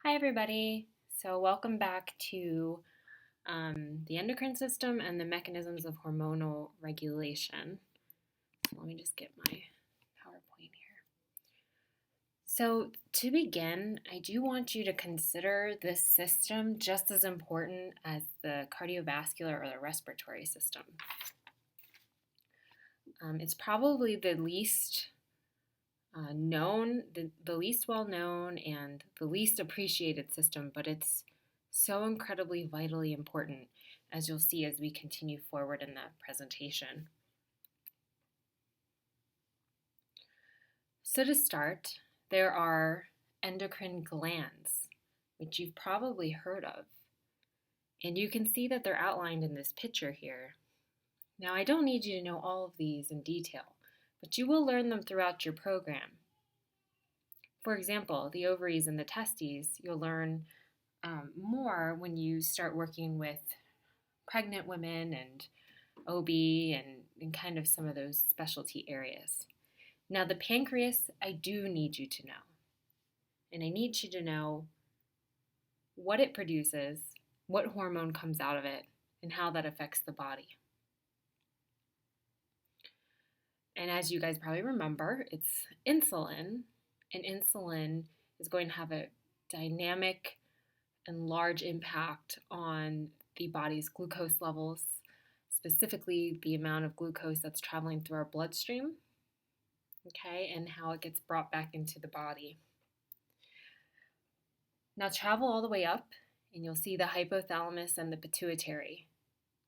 Hi, everybody. So, welcome back to the endocrine system and the mechanisms of hormonal regulation. Let me just get my PowerPoint here. So, to begin, I do want you to consider this system just as important as the cardiovascular or the respiratory system. It's probably the least known, the least well known, and the least appreciated system, but it's so incredibly vitally important, as you'll see as we continue forward in that presentation. So to start, there are endocrine glands, which you've probably heard of. And you can see that they're outlined in this picture here. Now, I don't need you to know all of these in detail, but you will learn them throughout your program. For example, the ovaries and the testes, you'll learn more when you start working with pregnant women and OB and kind of some of those specialty areas. Now, the pancreas, I do need you to know. And I need you to know what it produces, what hormone comes out of it, and how that affects the body. And as you guys probably remember, it's insulin, and insulin is going to have a dynamic and large impact on the body's glucose levels, specifically the amount of glucose that's traveling through our bloodstream, okay, and how it gets brought back into the body. Now travel all the way up, and you'll see the hypothalamus and the pituitary.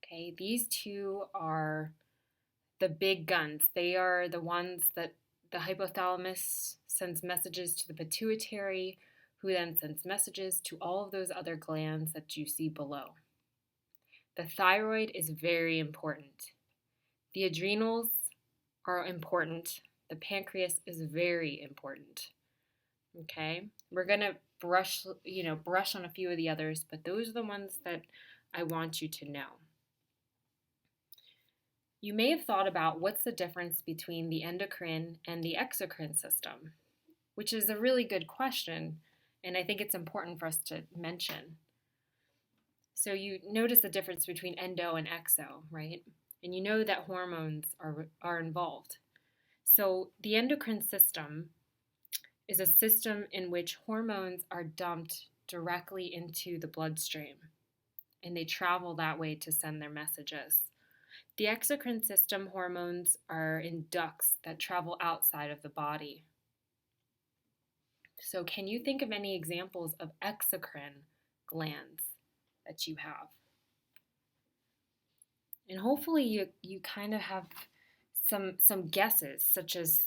Okay, these two are the big guns. They are the ones that the hypothalamus sends messages to the pituitary, who then sends messages to all of those other glands that you see below. The thyroid is very important. The adrenals are important. The pancreas is very important. Okay, we're gonna brush on a few of the others, but those are the ones that I want you to know. You may have thought about what's the difference between the endocrine and the exocrine system, which is a really good question, and I think it's important for us to mention. So you notice the difference between endo and exo, right? And you know that hormones are involved. So the endocrine system is a system in which hormones are dumped directly into the bloodstream, and they travel that way to send their messages. The exocrine system hormones are in ducts that travel outside of the body. So can you think of any examples of exocrine glands that you have? And hopefully you kind of have some guesses, such as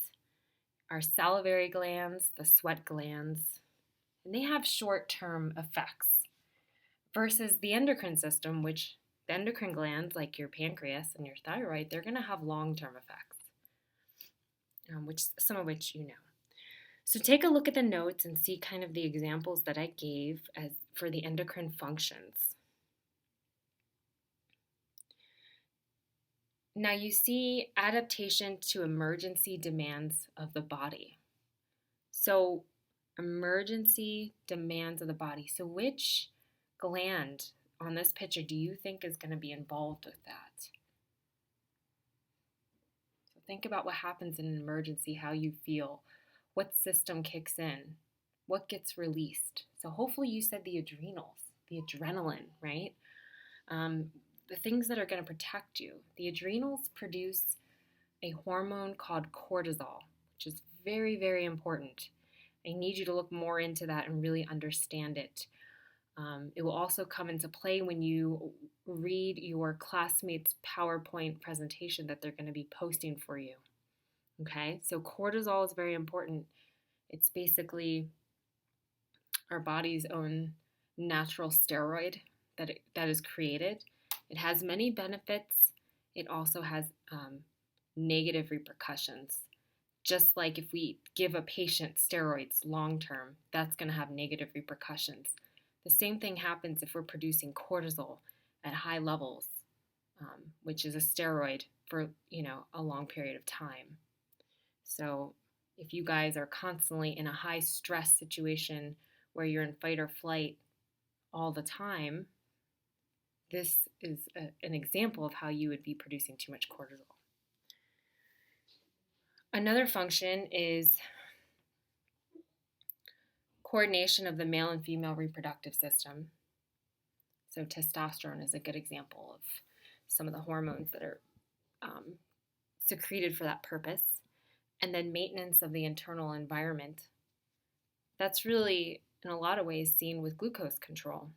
our salivary glands, the sweat glands, and they have short-term effects versus the endocrine system, which the endocrine glands, like your pancreas and your thyroid, they're going to have long-term effects, some of which you know. So take a look at the notes and see kind of the examples that I gave for the endocrine functions. Now you see adaptation to emergency demands of the body. So emergency demands of the body. So which gland on this picture do you think is going to be involved with that? So think about what happens in an emergency, how you feel, what system kicks in, what gets released. So hopefully you said the adrenals, the adrenaline, right? The things that are going to protect you. The adrenals produce a hormone called cortisol, which is very, very important. I need you to look more into that and really understand it. It will also come into play when you read your classmates' PowerPoint presentation that they're going to be posting for you. Okay, so cortisol is very important. It's basically our body's own natural steroid that is created. It has many benefits. It also has negative repercussions. Just like if we give a patient steroids long term, that's going to have negative repercussions. The same thing happens if we're producing cortisol at high levels, which is a steroid for a long period of time. So if you guys are constantly in a high stress situation where you're in fight or flight all the time, this is an example of how you would be producing too much cortisol. Another function is coordination of the male and female reproductive system. So testosterone is a good example of some of the hormones that are secreted for that purpose. And then maintenance of the internal environment. That's really, in a lot of ways, seen with glucose control,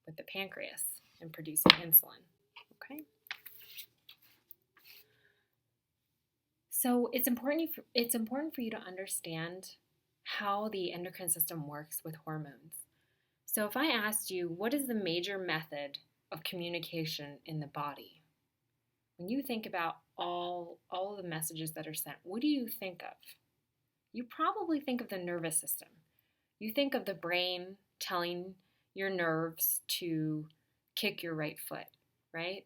with the pancreas and producing insulin. Okay. So it's important for you to understand how the endocrine system works with hormones. So if I asked you, what is the major method of communication in the body? When you think about all of the messages that are sent, what do you think of? You probably think of the nervous system. You think of the brain telling your nerves to kick your right foot, right?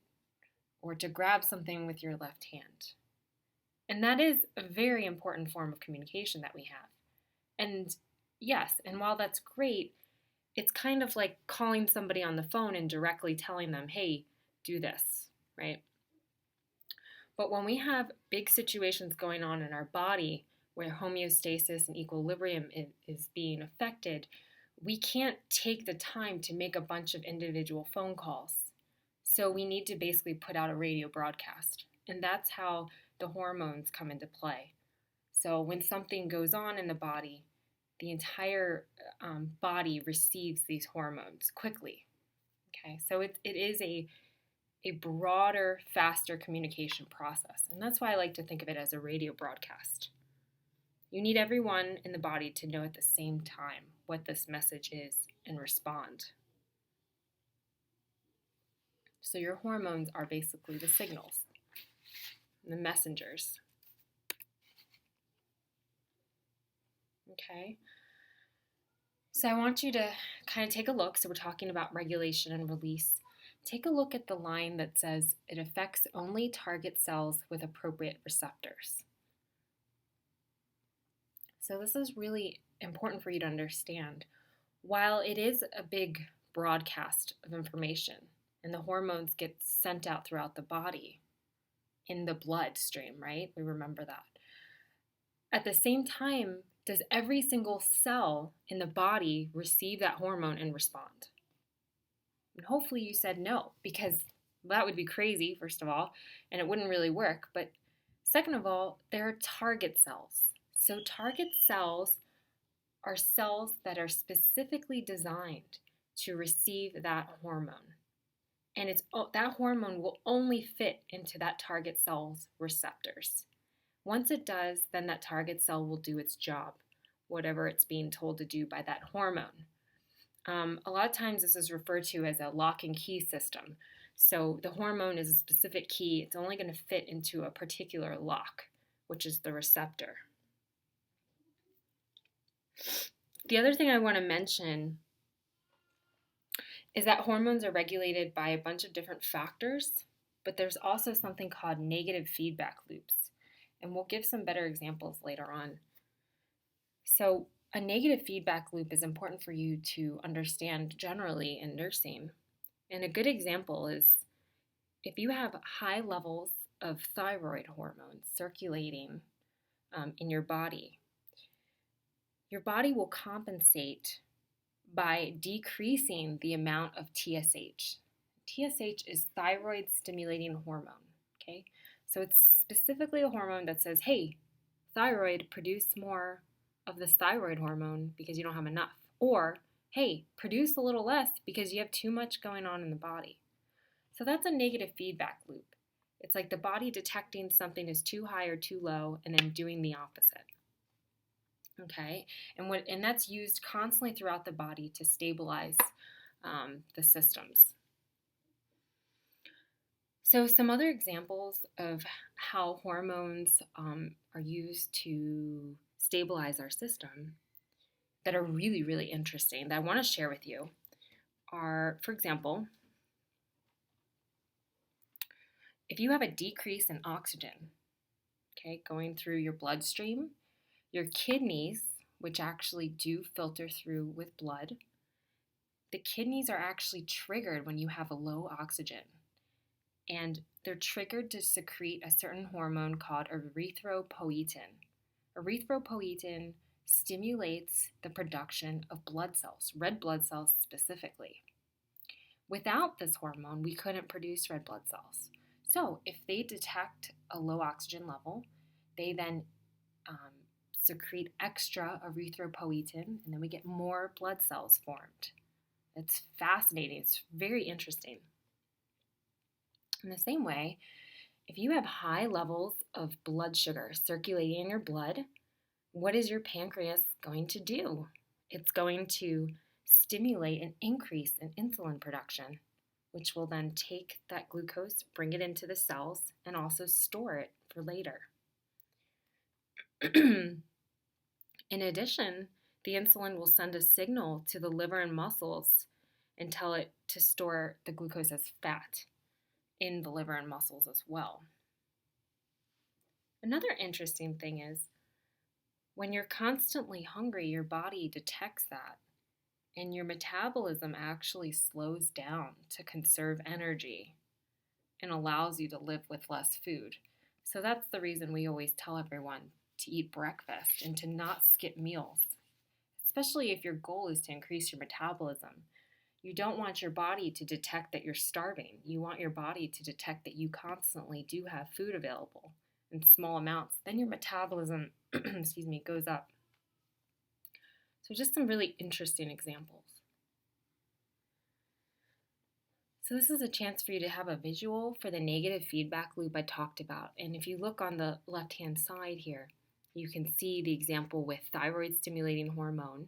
Or to grab something with your left hand. And that is a very important form of communication that we have. And yes, and while that's great, it's kind of like calling somebody on the phone and directly telling them, hey, do this, right? But when we have big situations going on in our body where homeostasis and equilibrium is being affected, we can't take the time to make a bunch of individual phone calls. So we need to basically put out a radio broadcast. And that's how the hormones come into play. So when something goes on in the body, the entire body receives these hormones quickly. Okay, so it is a broader, faster communication process. And that's why I like to think of it as a radio broadcast. You need everyone in the body to know at the same time what this message is and respond. So your hormones are basically the signals, the messengers. Okay. So I want you to kind of take a look. So we're talking about regulation and release. Take a look at the line that says it affects only target cells with appropriate receptors. So this is really important for you to understand. While it is a big broadcast of information and the hormones get sent out throughout the body in the bloodstream, right? We remember that. At the same time, does every single cell in the body receive that hormone and respond? And hopefully you said no, because that would be crazy, first of all, and it wouldn't really work. But second of all, there are target cells. So target cells are cells that are specifically designed to receive that hormone. And that hormone will only fit into that target cell's receptors. Once it does, then that target cell will do its job, whatever it's being told to do by that hormone. A lot of times this is referred to as a lock and key system. So the hormone is a specific key. It's only going to fit into a particular lock, which is the receptor. The other thing I want to mention is that hormones are regulated by a bunch of different factors, but there's also something called negative feedback loops. And we'll give some better examples later on. So a negative feedback loop is important for you to understand generally in nursing. And a good example is if you have high levels of thyroid hormones circulating in your body will compensate by decreasing the amount of TSH. TSH is thyroid stimulating hormone, okay? So it's specifically a hormone that says, hey, thyroid, produce more of this thyroid hormone because you don't have enough. Or, hey, produce a little less because you have too much going on in the body. So that's a negative feedback loop. It's like the body detecting something is too high or too low and then doing the opposite. Okay, and that's used constantly throughout the body to stabilize the systems. So some other examples of how hormones are used to stabilize our system that are really, really interesting that I want to share with you are, for example, if you have a decrease in oxygen, okay, going through your bloodstream, your kidneys which actually do filter through with blood. The kidneys are actually triggered when you have a low oxygen, and they're triggered to secrete a certain hormone called erythropoietin. Erythropoietin stimulates the production of blood cells, red blood cells specifically. Without this hormone, we couldn't produce red blood cells. So if they detect a low oxygen level, they then secrete extra erythropoietin, and then we get more blood cells formed. It's fascinating. It's very interesting. In the same way, if you have high levels of blood sugar circulating in your blood, what is your pancreas going to do? It's going to stimulate an increase in insulin production, which will then take that glucose, bring it into the cells, and also store it for later. In addition, the insulin will send a signal to the liver and muscles and tell it to store the glucose as fat in the liver and muscles as well. Another interesting thing is when you're constantly hungry, your body detects that, and your metabolism actually slows down to conserve energy and allows you to live with less food. So that's the reason we always tell everyone to eat breakfast and to not skip meals, especially if your goal is to increase your metabolism. You don't want your body to detect that you're starving. You want your body to detect that you constantly do have food available in small amounts. Then your metabolism goes up. So just some really interesting examples. So this is a chance for you to have a visual for the negative feedback loop I talked about. And if you look on the left-hand side here, you can see the example with thyroid stimulating hormone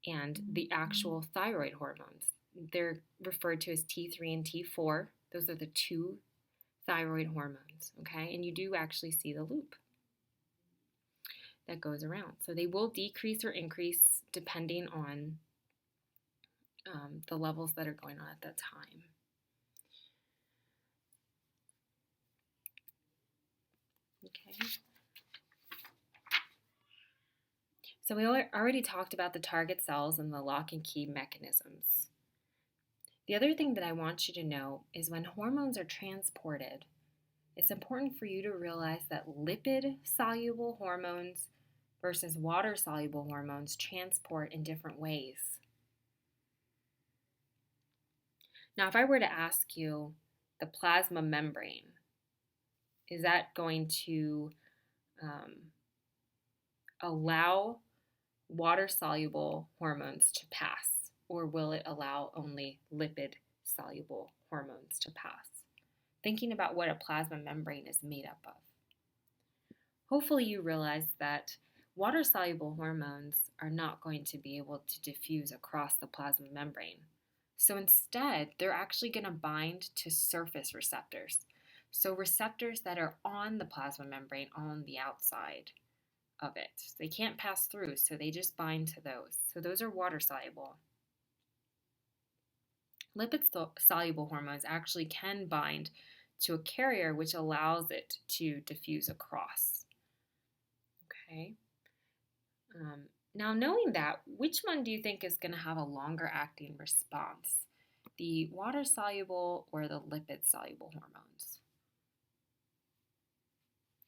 and the actual thyroid hormones. They're referred to as T3 and T4. Those are the two thyroid hormones, okay? And you do actually see the loop that goes around. So they will decrease or increase depending on the levels that are going on at that time. Okay. So we already talked about the target cells and the lock and key mechanisms. The other thing that I want you to know is when hormones are transported, it's important for you to realize that lipid-soluble hormones versus water-soluble hormones transport in different ways. Now, if I were to ask you the plasma membrane, is that going to allow water-soluble hormones to pass, or will it allow only lipid-soluble hormones to pass? Thinking about what a plasma membrane is made up of. Hopefully you realize that water-soluble hormones are not going to be able to diffuse across the plasma membrane. So instead, they're actually going to bind to surface receptors. So receptors that are on the plasma membrane on the outside of it. They can't pass through, so they just bind to those. So those are water-soluble. Lipid-soluble hormones actually can bind to a carrier, which allows it to diffuse across. Okay. Now, knowing that, which one do you think is going to have a longer acting response? The water-soluble or the lipid-soluble hormones?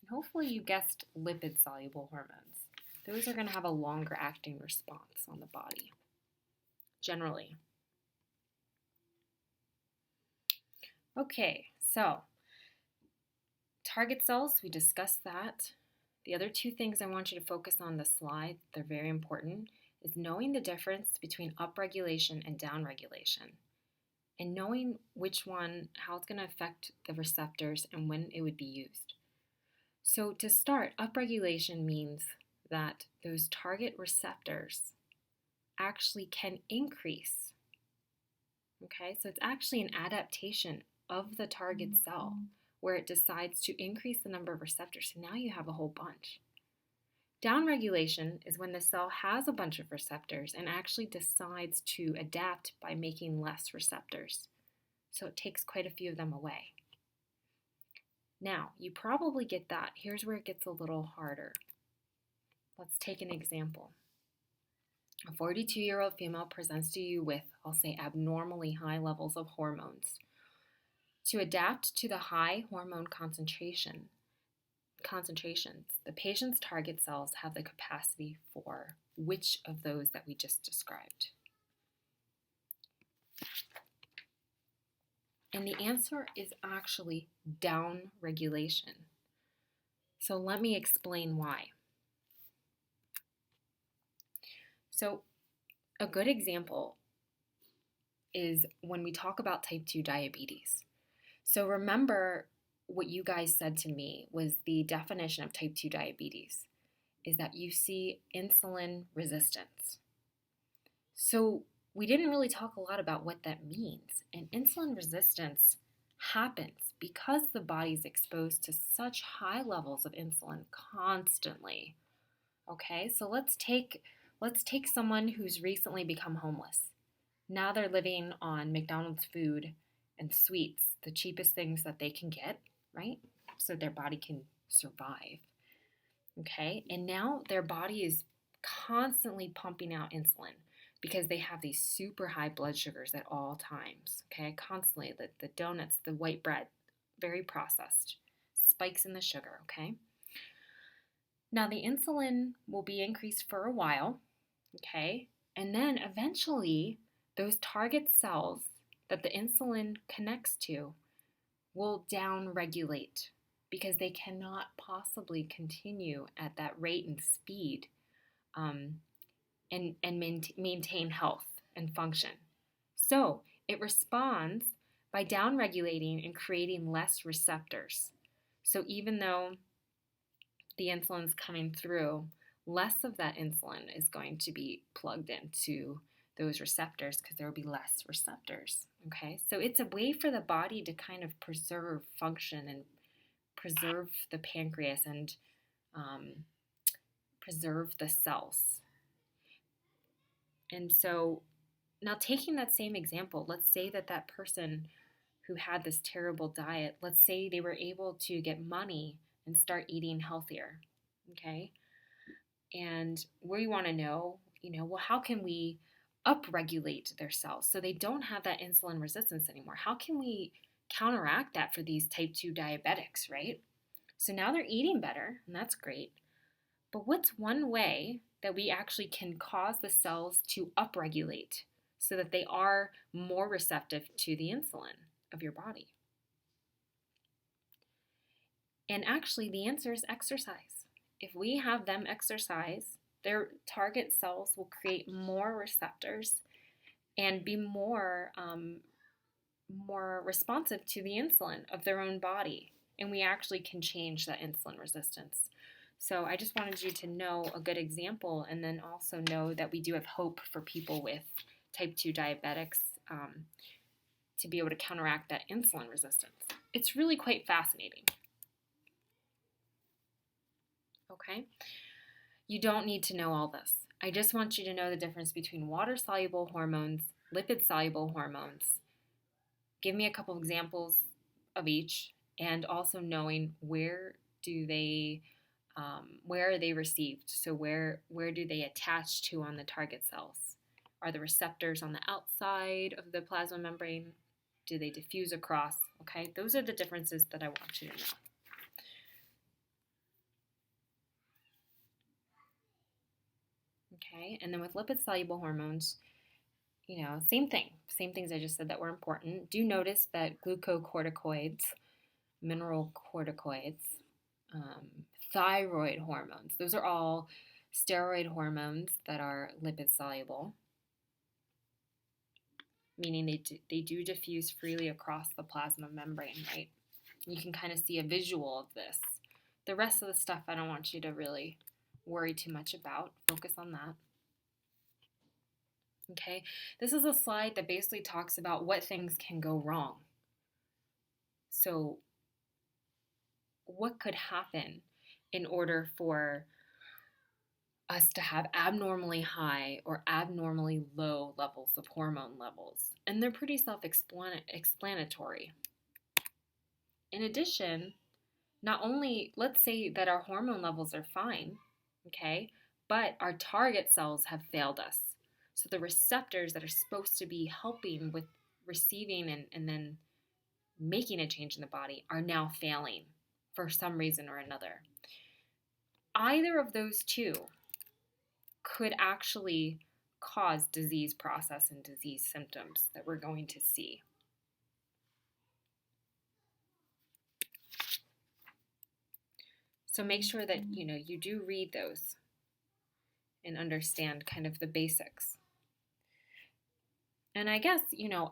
And hopefully you guessed lipid-soluble hormones. Those are going to have a longer acting response on the body, generally. Okay, so target cells, we discussed that. The other two things I want you to focus on the slide, they're very important, is knowing the difference between upregulation and downregulation, and knowing which one, how it's going to affect the receptors and when it would be used. So to start, upregulation means that those target receptors actually can increase. Okay, so it's actually an adaptation of the target cell where it decides to increase the number of receptors. So now you have a whole bunch. Downregulation is when the cell has a bunch of receptors and actually decides to adapt by making less receptors. So it takes quite a few of them away. Now, you probably get that. Here's where it gets a little harder. Let's take an example. A 42-year-old female presents to you with, I'll say, abnormally high levels of hormones. To adapt to the high hormone concentrations, the patient's target cells have the capacity for which of those that we just described? And the answer is actually down regulation. So let me explain why. So a good example is when we talk about type 2 diabetes. So remember what you guys said to me was the definition of type 2 diabetes is that you see insulin resistance. So we didn't really talk a lot about what that means. And insulin resistance happens because the body's exposed to such high levels of insulin constantly. Okay, so let's take someone who's recently become homeless. Now they're living on McDonald's food and sweets, the cheapest things that they can get, right? So their body can survive. Okay, and now their body is constantly pumping out insulin because they have these super high blood sugars at all times. Okay, constantly, the donuts, the white bread, very processed, spikes in the sugar. Okay, now the insulin will be increased for a while. Okay, and then eventually those target cells that the insulin connects to will down-regulate because they cannot possibly continue at that rate and speed and maintain health and function. So it responds by down-regulating and creating less receptors. So even though the insulin's coming through, less of that insulin is going to be plugged into those receptors because there will be less receptors. Okay, so it's a way for the body to kind of preserve function and preserve the pancreas and preserve the cells. And so now taking that same example, let's say that person who had this terrible diet, let's say they were able to get money and start eating healthier. Okay, and we want to know, well, how can we upregulate their cells so they don't have that insulin resistance anymore? How can we counteract that for these type 2 diabetics, right? So now they're eating better, and that's great. But what's one way that we actually can cause the cells to upregulate so that they are more receptive to the insulin of your body? And actually, the answer is exercise. If we have them exercise, their target cells will create more receptors and be more responsive to the insulin of their own body. And we actually can change that insulin resistance. So I just wanted you to know a good example and then also know that we do have hope for people with type 2 diabetics to be able to counteract that insulin resistance. It's really quite fascinating. Okay? You don't need to know all this. I just want you to know the difference between water-soluble hormones, lipid-soluble hormones. Give me a couple examples of each, and also knowing where are they received? So where do they attach to on the target cells? Are the receptors on the outside of the plasma membrane? Do they diffuse across? Okay, those are the differences that I want you to know. Okay, and then with lipid-soluble hormones, same things I just said that were important. Do notice that glucocorticoids, mineral corticoids, thyroid hormones, those are all steroid hormones that are lipid-soluble, meaning they do diffuse freely across the plasma membrane, right? You can kind of see a visual of this. The rest of the stuff I don't want you to really worry too much about. Focus on that. Okay, this is a slide that basically talks about what things can go wrong. So what could happen in order for us to have abnormally high or abnormally low levels of hormone levels? And they're pretty self-explanatory. In addition, not only, let's say that our hormone levels are fine, okay, but our target cells have failed us. So the receptors that are supposed to be helping with receiving and then making a change in the body are now failing for some reason or another. Either of those two could actually cause disease process and disease symptoms that we're going to see. So make sure that you do read those and understand kind of the basics. And I guess,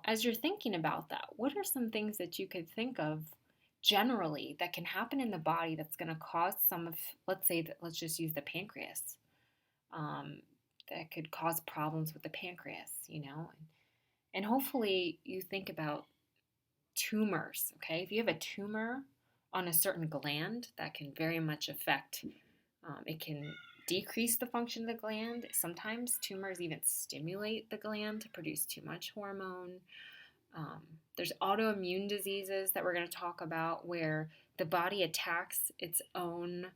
as you're thinking about that, what are some things that you could think of generally that can happen in the body that's going to cause some of, let's just use the pancreas, that could cause problems with the pancreas, And hopefully you think about tumors, okay? If you have a tumor on a certain gland, that can very much affect, it can decrease the function of the gland. Sometimes tumors even stimulate the gland to produce too much hormone. There's autoimmune diseases that we're going to talk about where the body attacks its own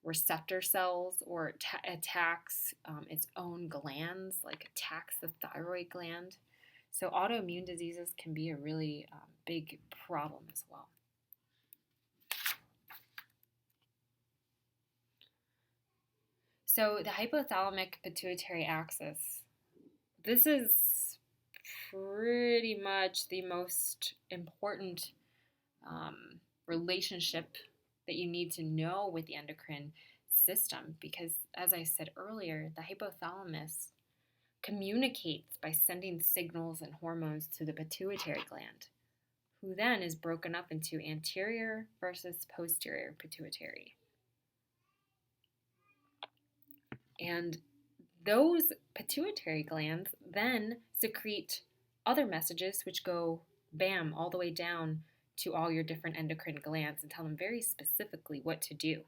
receptor cells or attacks its own glands, like attacks the thyroid gland. So autoimmune diseases can be a really big problem as well. So the hypothalamic-pituitary axis, this is pretty much the most important relationship that you need to know with the endocrine system because, as I said earlier, the hypothalamus communicates by sending signals and hormones to the pituitary gland, who then is broken up into anterior versus posterior pituitary. And those pituitary glands then secrete other messages which go, bam, all the way down to all your different endocrine glands and tell them very specifically what to do.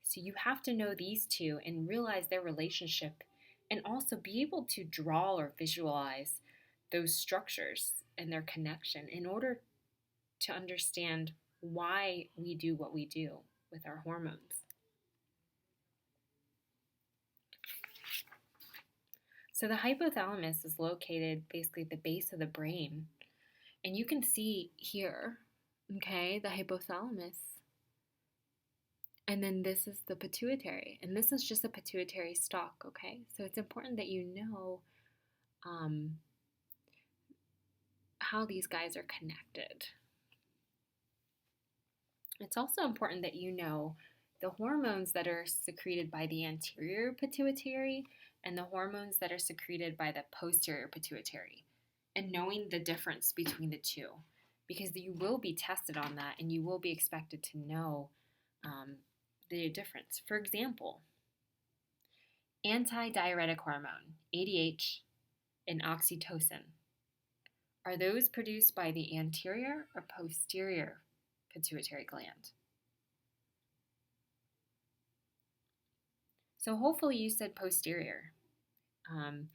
So you have to know these two and realize their relationship and also be able to draw or visualize those structures and their connection in order to understand why we do what we do with our hormones. So the hypothalamus is located basically at the base of the brain. And you can see here, okay, the hypothalamus. And then this is the pituitary. And this is just a pituitary stalk, okay? So it's important that you know how these guys are connected. It's also important that you know the hormones that are secreted by the anterior pituitary and the hormones that are secreted by the posterior pituitary, and knowing the difference between the two, because you will be tested on that and you will be expected to know the difference. For example, antidiuretic hormone, ADH, and oxytocin, are those produced by the anterior or posterior pituitary gland? So hopefully you said posterior. And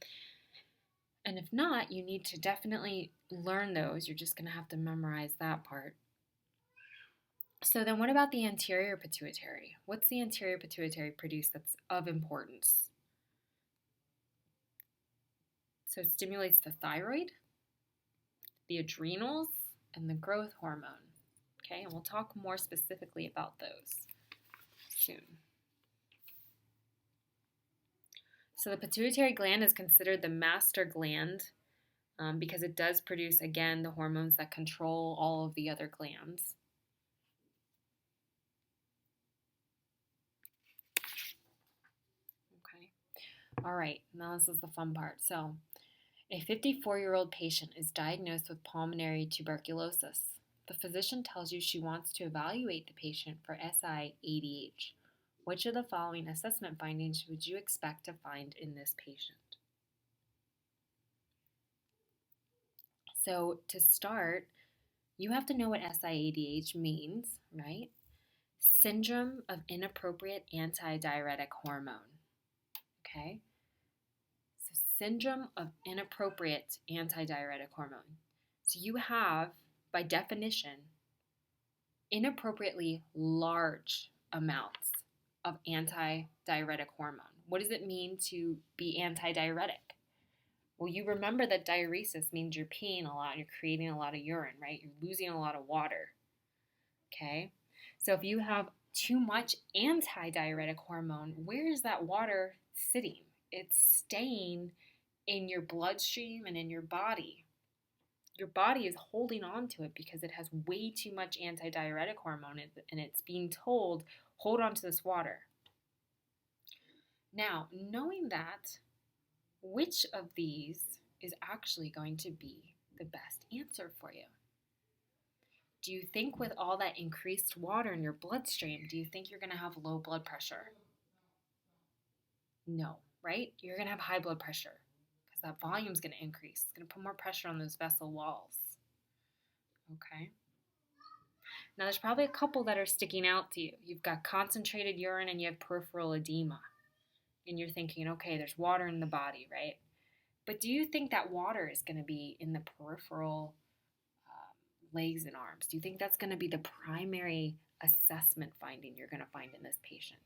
if not, you need to definitely learn those. You're just going to have to memorize that part. So then what about the anterior pituitary? What's the anterior pituitary produce that's of importance? So it stimulates the thyroid, the adrenals, and the growth hormone. Okay, and we'll talk more specifically about those soon. So the pituitary gland is considered the master gland because it does produce, again, the hormones that control all of the other glands. Okay. All right, now this is the fun part. So a 54-year-old patient is diagnosed with pulmonary tuberculosis. The physician tells you she wants to evaluate the patient for SI-ADH. Which of the following assessment findings would you expect to find in this patient? So to start, you have to know what SI-ADH means, right? Syndrome of inappropriate antidiuretic hormone, okay? So syndrome of inappropriate antidiuretic hormone. So you have, by definition, inappropriately large amounts of antidiuretic hormone. What does it mean to be antidiuretic? Well, you remember that diuresis means you're peeing a lot and you're creating a lot of urine, right? You're losing a lot of water, okay? So if you have too much antidiuretic hormone, where is that water sitting? It's staying in your bloodstream and in your body. Your body is holding on to it because it has way too much antidiuretic hormone and it's being told, hold on to this water. Now, knowing that, which of these is actually going to be the best answer for you? Do you think with all that increased water in your bloodstream, do you think you're going to have low blood pressure? No, right? You're going to have high blood pressure because that volume is going to increase. It's going to put more pressure on those vessel walls. Okay? Now, there's probably a couple that are sticking out to you. You've got concentrated urine and you have peripheral edema. And you're thinking, okay, there's water in the body, right? But do you think that water is going to be in the peripheral legs and arms? Do you think that's going to be the primary assessment finding you're going to find in this patient?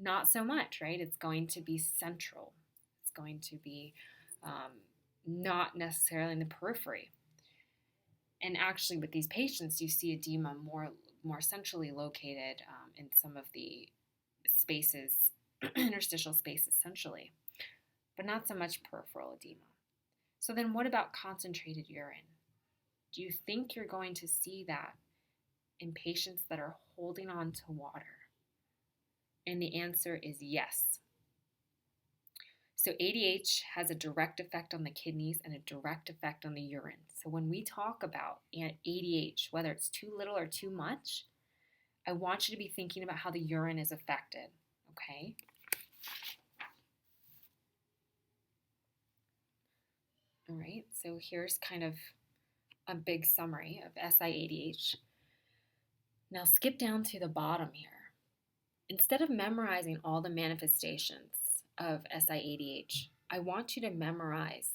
Not so much, right? It's going to be central. It's going to be not necessarily in the periphery. And actually, with these patients, you see edema more centrally located in some of the spaces, interstitial spaces, centrally, but not so much peripheral edema. So then what about concentrated urine? Do you think you're going to see that in patients that are holding on to water? And the answer is yes. So ADH has a direct effect on the kidneys and a direct effect on the urine. So when we talk about ADH, whether it's too little or too much, I want you to be thinking about how the urine is affected, okay? All right, so here's kind of a big summary of SIADH. Now skip down to the bottom here. Instead of memorizing all the manifestations of SIADH, I want you to memorize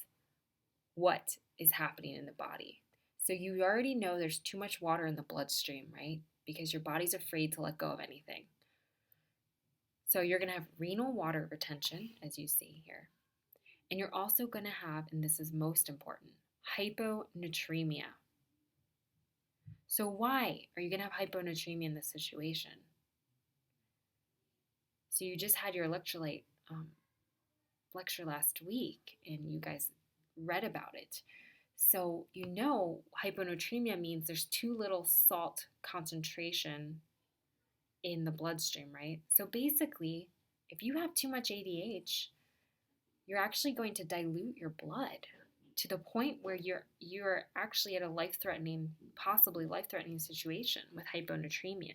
what is happening in the body. So you already know there's too much water in the bloodstream, right? Because your body's afraid to let go of anything. So you're going to have renal water retention, as you see here. And you're also going to have, and this is most important, hyponatremia. So why are you going to have hyponatremia in this situation? So you just had your electrolyte lecture last week, and you guys read about it. So you know hyponatremia means there's too little salt concentration in the bloodstream, right? So basically, if you have too much ADH, you're actually going to dilute your blood to the point where you're actually at a life-threatening, possibly life-threatening situation with hyponatremia.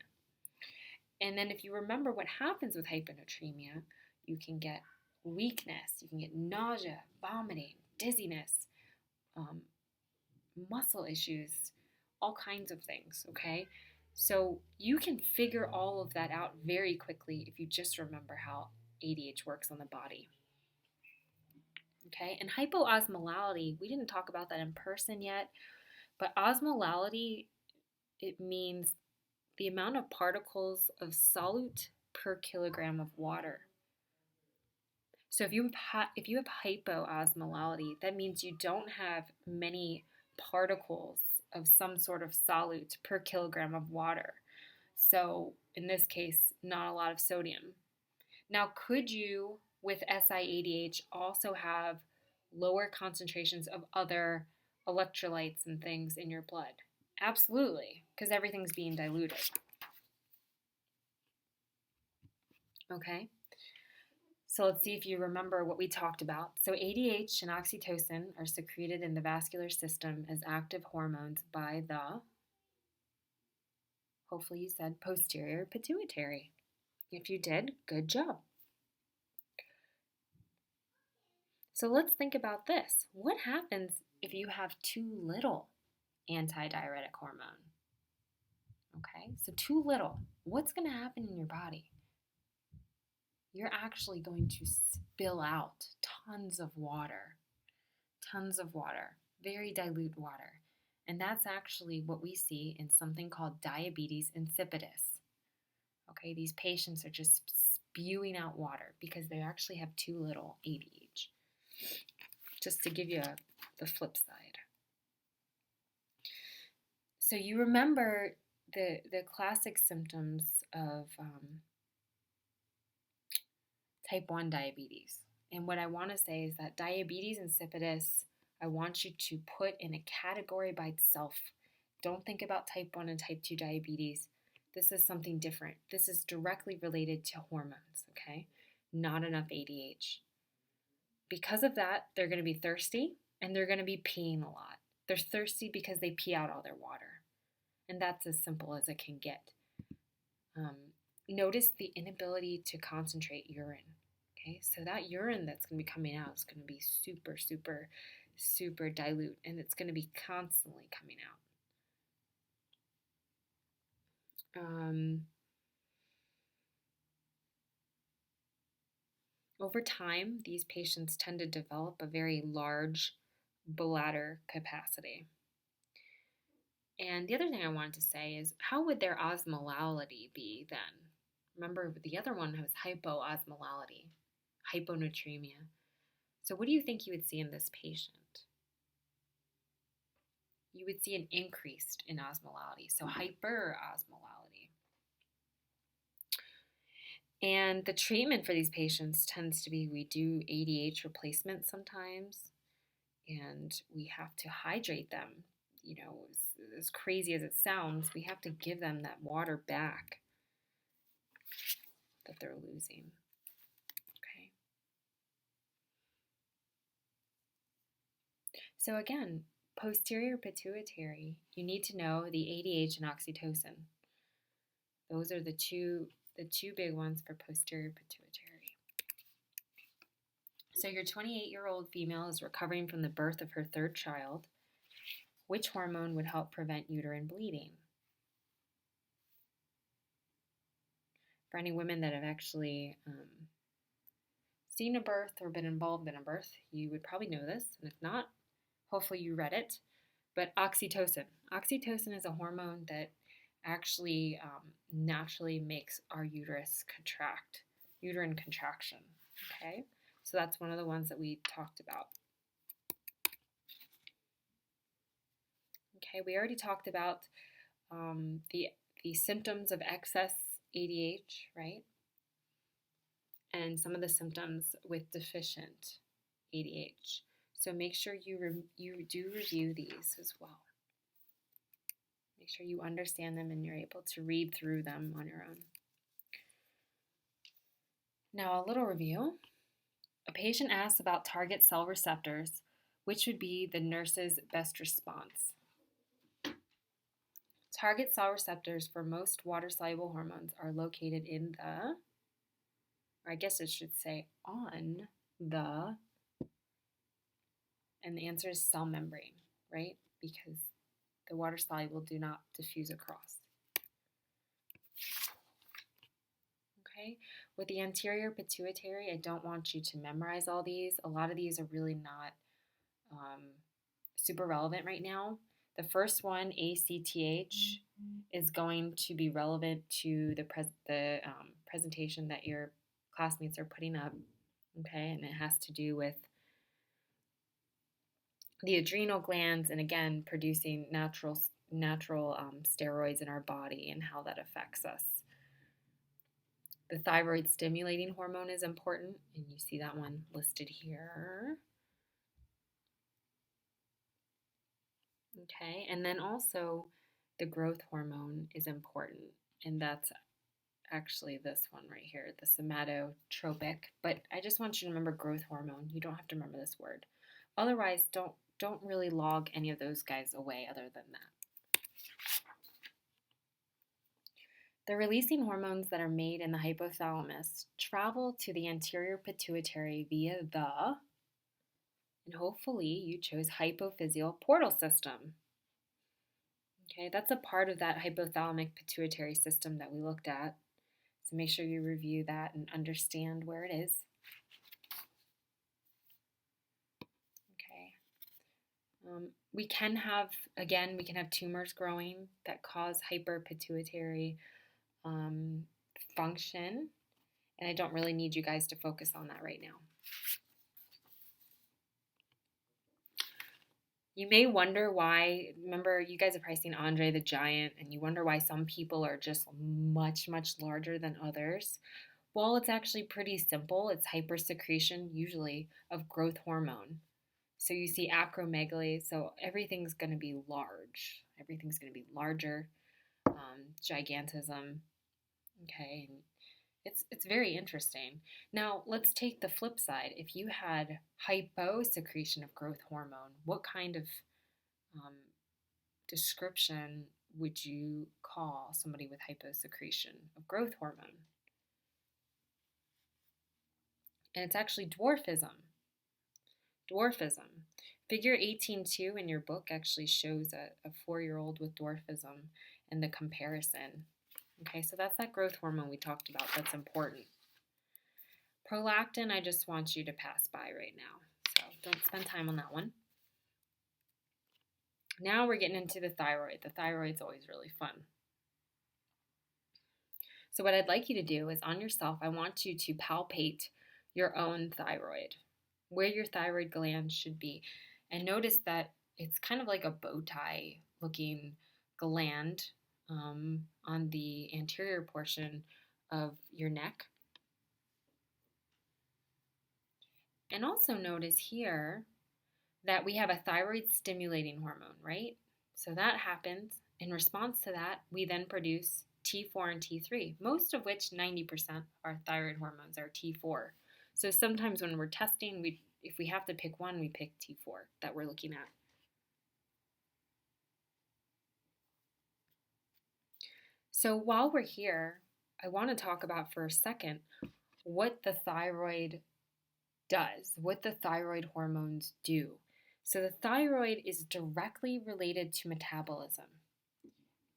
And then if you remember what happens with hyponatremia, you can get weakness, you can get nausea, vomiting, dizziness, muscle issues, all kinds of things, okay? So you can figure all of that out very quickly if you just remember how ADH works on the body. Okay, and hypoosmolality, we didn't talk about that in person yet, but osmolality, it means the amount of particles of solute per kilogram of water. So if you have hypoosmolality, that means you don't have many particles of some sort of solute per kilogram of water. So in this case, not a lot of sodium. Now, could you, with SIADH, also have lower concentrations of other electrolytes and things in your blood? Absolutely, because everything's being diluted. Okay, so let's see if you remember what we talked about. So ADH and oxytocin are secreted in the vascular system as active hormones by the, hopefully you said posterior pituitary. If you did, good job. So let's think about this. What happens if you have too little antidiuretic hormone? Okay, so too little. What's going to happen in your body? You're actually going to spill out tons of water, very dilute water. And that's actually what we see in something called diabetes insipidus. Okay, these patients are just spewing out water because they actually have too little ADH. Just to give you the flip side. So you remember the classic symptoms of type 1 diabetes. And what I want to say is that diabetes insipidus, I want you to put in a category by itself. Don't think about type 1 and type 2 diabetes. This is something different. This is directly related to hormones, okay? Not enough ADH. Because of that, they're going to be thirsty and they're going to be peeing a lot. They're thirsty because they pee out all their water. And that's as simple as it can get. Notice the inability to concentrate urine. Okay, so that urine that's going to be coming out is going to be super, super, super dilute, and it's going to be constantly coming out. Over time, these patients tend to develop a very large bladder capacity. And the other thing I wanted to say is, how would their osmolality be then? Remember, the other one was hypoosmolality, hyponatremia. So what do you think you would see in this patient? You would see an increase in osmolality, so hyperosmolality. And the treatment for these patients tends to be, we do ADH replacement sometimes, and we have to hydrate them. You know, as crazy as it sounds, we have to give them that water back that they're losing. Okay. So again, posterior pituitary, you need to know the ADH and oxytocin. Those are the two big ones for posterior pituitary. So your 28-year-old female is recovering from the birth of her third child. Which hormone would help prevent uterine bleeding? For any women that have actually seen a birth or been involved in a birth, you would probably know this, and if not, hopefully you read it. But oxytocin. Oxytocin is a hormone that actually naturally makes our uterus contract, uterine contraction, okay? So that's one of the ones that we talked about. Okay, we already talked about the symptoms of excess ADH, right? And some of the symptoms with deficient ADH. So make sure you do review these as well. Make sure you understand them and you're able to read through them on your own. Now, a little review. A patient asks about target cell receptors. Which would be the nurse's best response? Target cell receptors for most water-soluble hormones are located in the, or I guess it should say on the, and the answer is cell membrane, right? Because the water-soluble do not diffuse across. Okay, with the anterior pituitary, I don't want you to memorize all these. A lot of these are really not super relevant right now. The first one, ACTH, is going to be relevant to the presentation that your classmates are putting up, okay? And it has to do with the adrenal glands and, again, producing natural steroids in our body and how that affects us. The thyroid stimulating hormone is important, and you see that one listed here. Okay, and then also the growth hormone is important, and that's actually this one right here, the somatotropic. But I just want you to remember growth hormone. You don't have to remember this word. Otherwise, don't really log any of those guys away other than that. The releasing hormones that are made in the hypothalamus travel to the anterior pituitary via the, and hopefully you chose hypophyseal portal system. Okay, that's a part of that hypothalamic-pituitary system that we looked at. So make sure you review that and understand where it is. Okay. We can have tumors growing that cause hyperpituitary dysfunction, and I don't really need you guys to focus on that right now. You may wonder why, remember, you guys have probably seen Andre the Giant, and you wonder why some people are just much, much larger than others. Well, it's actually pretty simple. It's hypersecretion, usually, of growth hormone. So you see acromegaly, so everything's going to be large. Everything's going to be larger, gigantism, okay? And it's very interesting. Now, let's take the flip side. If you had hyposecretion of growth hormone, what kind of description would you call somebody with hyposecretion of growth hormone? And it's actually dwarfism. Dwarfism. Figure 18.2 in your book actually shows a 4-year-old with dwarfism and the comparison. Okay, so that's that growth hormone we talked about. That's important. Prolactin, I just want you to pass by right now. So don't spend time on that one. Now we're getting into the thyroid. The thyroid's always really fun. So what I'd like you to do is on yourself, I want you to palpate your own thyroid, where your thyroid gland should be. And notice that it's kind of like a bow tie looking gland on the anterior portion of your neck. And also notice here that we have a thyroid stimulating hormone, right? So that happens. In response to that, we then produce T4 and T3, most of which 90% of our thyroid hormones are T4. So sometimes when we're testing, if we have to pick one, we pick T4 that we're looking at. So while we're here, I want to talk about for a second what the thyroid does, what the thyroid hormones do. So the thyroid is directly related to metabolism.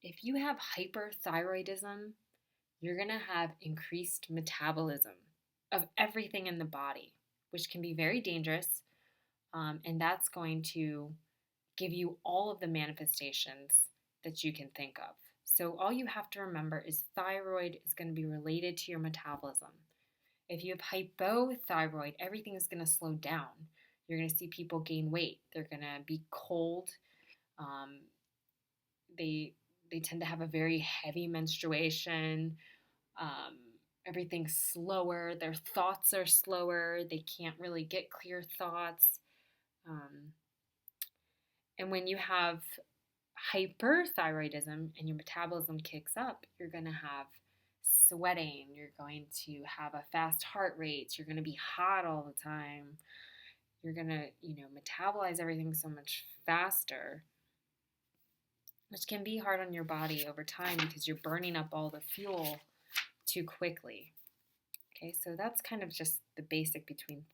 If you have hyperthyroidism, you're going to have increased metabolism of everything in the body, which can be very dangerous, and that's going to give you all of the manifestations that you can think of. So all you have to remember is thyroid is going to be related to your metabolism. If you have hypothyroid, everything is going to slow down. You're going to see people gain weight. They're going to be cold. They tend to have a very heavy menstruation. Everything's slower. Their thoughts are slower. They can't really get clear thoughts. And when you have hyperthyroidism and your metabolism kicks up, you're going to have sweating. You're going to have a fast heart rate. You're going to be hot all the time. You're going to, metabolize everything so much faster, which can be hard on your body over time because you're burning up all the fuel too quickly. Okay, so that's kind of just the basic between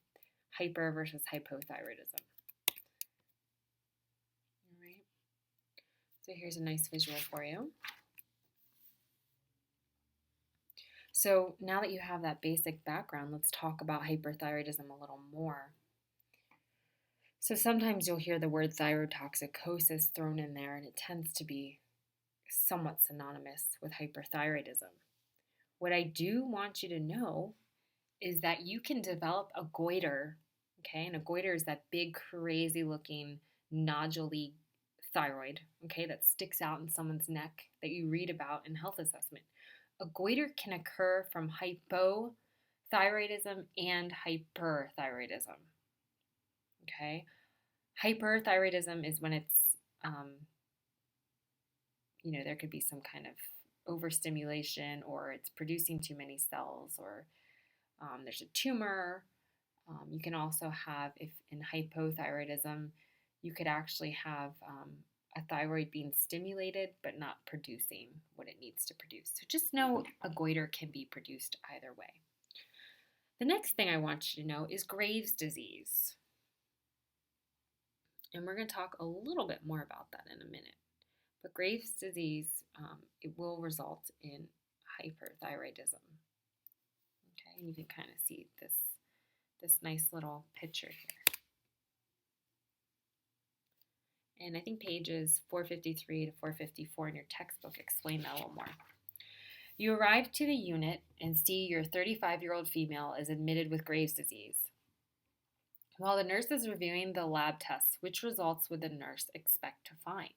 hyper versus hypothyroidism. All right. So here's a nice visual for you. So now that you have that basic background, let's talk about hyperthyroidism a little more. So sometimes you'll hear the word thyrotoxicosis thrown in there, and it tends to be somewhat synonymous with hyperthyroidism. What I do want you to know is that you can develop a goiter, okay? And a goiter is that big, crazy-looking, nodule-y thyroid, okay, that sticks out in someone's neck that you read about in health assessment. A goiter can occur from hypothyroidism and hyperthyroidism. Okay? Hyperthyroidism is when it's, there could be some kind of overstimulation, or it's producing too many cells, or there's a tumor. You can also have, if in hypothyroidism, you could actually have a thyroid being stimulated but not producing what it needs to produce. So just know a goiter can be produced either way. The next thing I want you to know is Graves' disease. And we're going to talk a little bit more about that in a minute. But Graves' disease, it will result in hyperthyroidism. Okay, and you can kind of see this nice little picture here. And I think pages 453 to 454 in your textbook explain that a little more. You arrive to the unit and see your 35-year-old female is admitted with Graves' disease. While the nurse is reviewing the lab tests, which results would the nurse expect to find?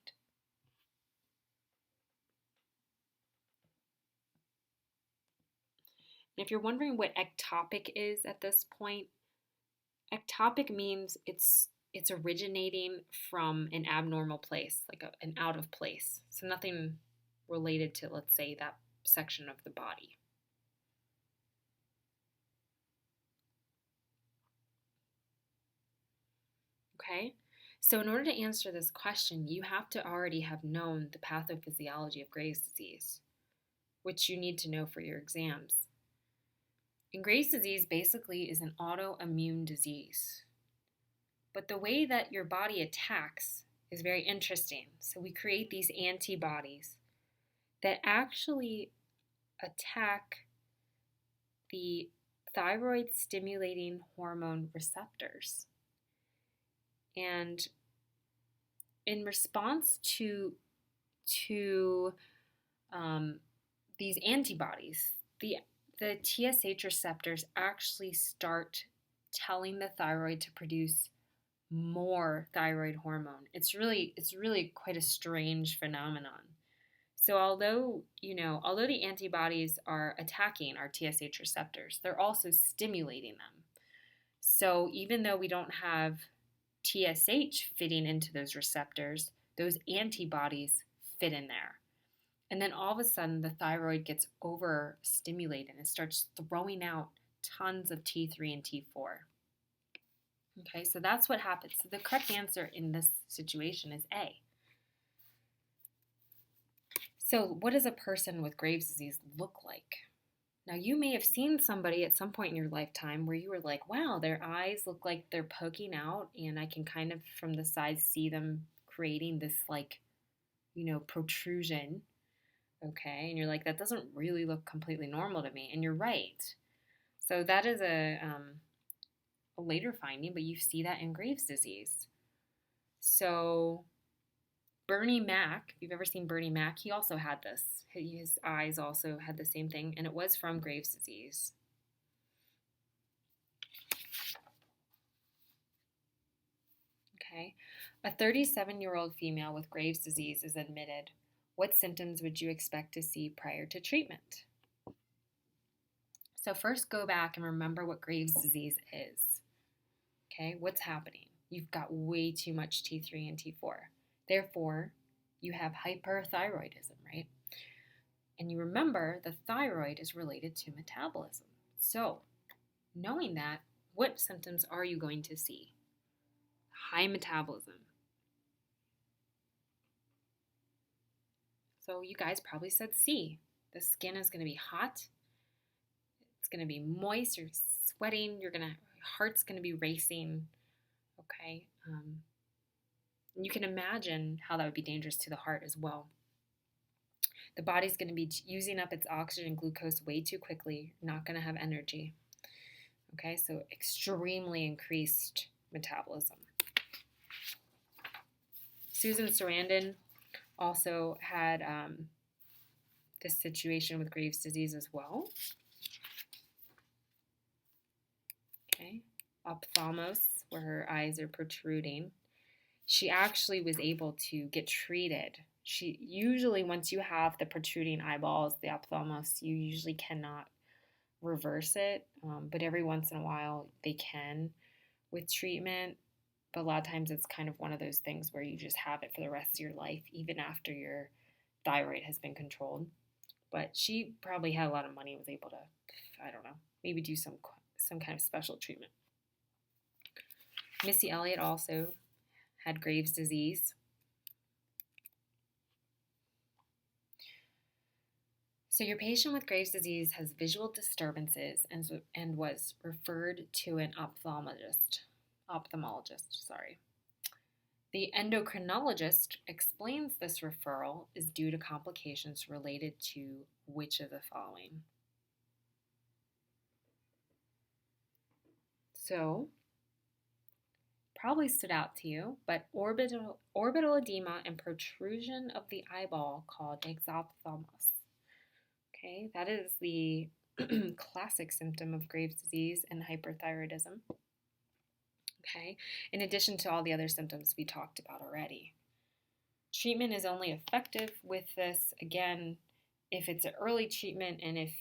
And if you're wondering what ectopic is at this point, ectopic means it's originating from an abnormal place, like an out of place. So nothing related to, let's say, that section of the body. Okay? So in order to answer this question, you have to already have known the pathophysiology of Graves' disease, which you need to know for your exams. And Graves' disease basically is an autoimmune disease. But the way that your body attacks is very interesting. So we create these antibodies that actually attack the thyroid stimulating hormone receptors. And in response to these antibodies, the TSH receptors actually start telling the thyroid to produce more thyroid hormone. It's really quite a strange phenomenon. So although the antibodies are attacking our TSH receptors, they're also stimulating them. So even though we don't have TSH fitting into those receptors, those antibodies fit in there. And then all of a sudden, the thyroid gets overstimulated and starts throwing out tons of T3 and T4. Okay, so that's what happens. So the correct answer in this situation is A. So what does a person with Graves' disease look like? Now, you may have seen somebody at some point in your lifetime where you were like, wow, their eyes look like they're poking out, and I can kind of from the side see them creating this protrusion. Okay, and you're like, that doesn't really look completely normal to me, and you're right. So that is a later finding, but you see that in Graves' disease. So Bernie Mac, if you've ever seen Bernie Mac, he also had this. His eyes also had the same thing, and it was from Graves' disease. Okay, a 37-year-old female with Graves' disease is admitted. What symptoms would you expect to see prior to treatment? So first go back and remember what Graves' disease is. Okay, what's happening? You've got way too much T3 and T4. Therefore, you have hyperthyroidism, right? And you remember the thyroid is related to metabolism. So, knowing that, what symptoms are you going to see? High metabolism. So you guys probably said C. The skin is going to be hot. It's going to be moist. You're sweating. Your heart's going to be racing. Okay. And you can imagine how that would be dangerous to the heart as well. The body's going to be using up its oxygen and glucose way too quickly. You're not going to have energy. Okay, so extremely increased metabolism. Susan Sarandon also had this situation with Graves' disease as well. Okay, ophthalmos, where her eyes are protruding. She actually was able to get treated. She usually, once you have the protruding eyeballs, the ophthalmos, you usually cannot reverse it, but every once in a while they can with treatment. But a lot of times it's kind of one of those things where you just have it for the rest of your life, even after your thyroid has been controlled. But she probably had a lot of money and was able to, I don't know, maybe do some kind of special treatment. Missy Elliott also had Graves' disease. So your patient with Graves' disease has visual disturbances and was referred to an ophthalmologist. The endocrinologist explains this referral is due to complications related to which of the following? So, probably stood out to you, but orbital edema and protrusion of the eyeball called exophthalmos. Okay, that is the classic symptom of Graves' disease and hyperthyroidism. Okay, in addition to all the other symptoms we talked about already. Treatment is only effective with this, again, if it's an early treatment and if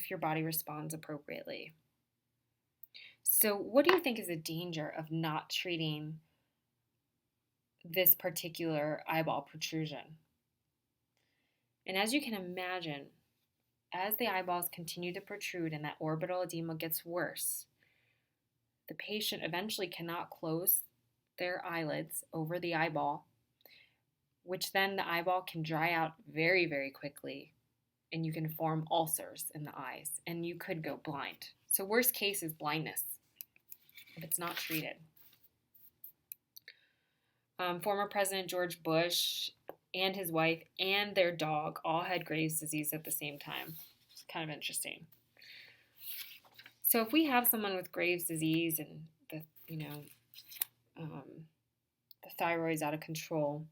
your body responds appropriately. So what do you think is the danger of not treating this particular eyeball protrusion? And as you can imagine, as the eyeballs continue to protrude and that orbital edema gets worse, the patient eventually cannot close their eyelids over the eyeball, which then the eyeball can dry out very, very quickly, and you can form ulcers in the eyes, and you could go blind. So worst case is blindness if it's not treated. Former President George Bush and his wife and their dog all had Graves' disease at the same time. It's kind of interesting. So if we have someone with Graves' disease and the thyroid's out of control,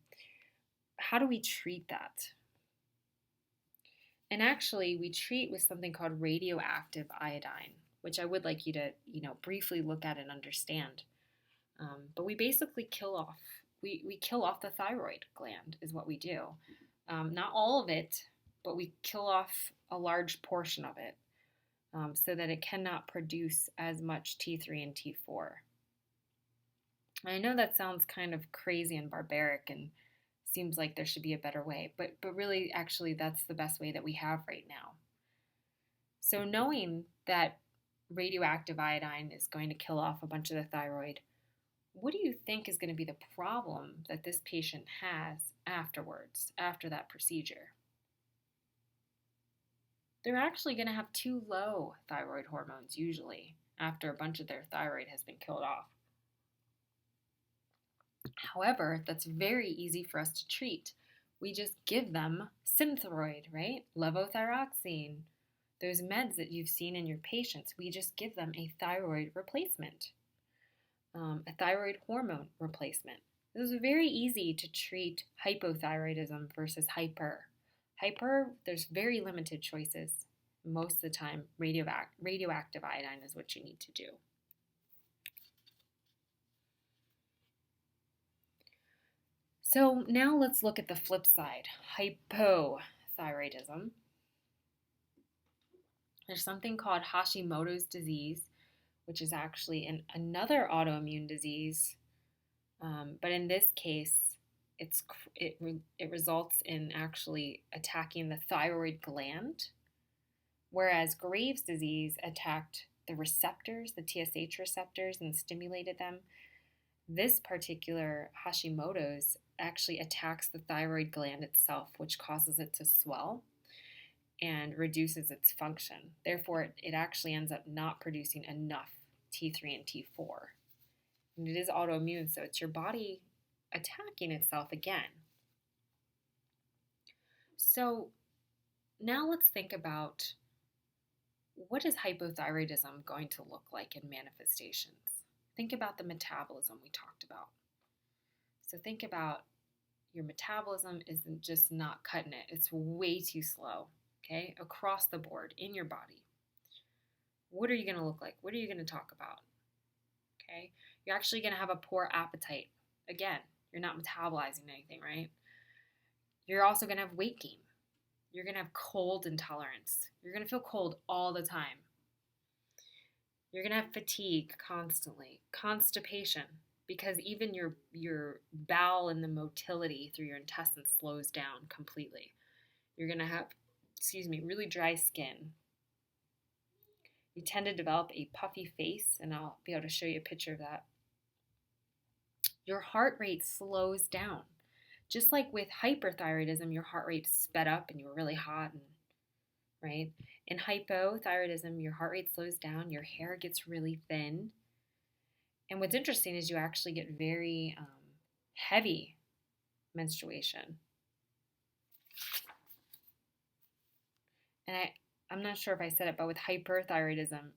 how do we treat that? And actually, we treat with something called radioactive iodine, which I would like you to, briefly look at and understand. But we basically kill off the thyroid gland is what we do. Not all of it, but we kill off a large portion of it so that it cannot produce as much T3 and T4. I know that sounds kind of crazy and barbaric and seems like there should be a better way, but really, actually, that's the best way that we have right now. So knowing that radioactive iodine is going to kill off a bunch of the thyroid, what do you think is going to be the problem that this patient has afterwards, after that procedure? They're actually going to have too low thyroid hormones usually after a bunch of their thyroid has been killed off. However, that's very easy for us to treat. We just give them Synthroid, right? Levothyroxine, those meds that you've seen in your patients, we just give them a thyroid replacement, a thyroid hormone replacement. This is very easy to treat hypothyroidism versus hyper. Hyper, there's very limited choices. Most of the time, radioactive iodine is what you need to do. So now let's look at the flip side, hypothyroidism. There's something called Hashimoto's disease, which is actually another autoimmune disease, but in this case, it results in actually attacking the thyroid gland, whereas Graves' disease attacked the receptors, the TSH receptors, and stimulated them. This particular Hashimoto's actually attacks the thyroid gland itself, which causes it to swell and reduces its function. Therefore, it actually ends up not producing enough T3 and T4. And it is autoimmune, so it's your body attacking itself again. So now let's think about, what is hypothyroidism going to look like in manifestations? Think about the metabolism we talked about. So think about your metabolism isn't just not cutting it. It's way too slow, okay, across the board in your body. What are you going to look like? What are you going to talk about? Okay, you're actually going to have a poor appetite. Again, you're not metabolizing anything, right? You're also going to have weight gain. You're going to have cold intolerance. You're going to feel cold all the time. You're going to have fatigue constantly, constipation, because even your bowel and the motility through your intestines slows down completely. You're going to have, really dry skin. You tend to develop a puffy face, and I'll be able to show you a picture of that. Your heart rate slows down. Just like with hyperthyroidism, your heart rate sped up and you were really hot, right? In hypothyroidism, your heart rate slows down, your hair gets really thin. And what's interesting is you actually get very heavy menstruation. And I'm not sure if I said it, but with hyperthyroidism,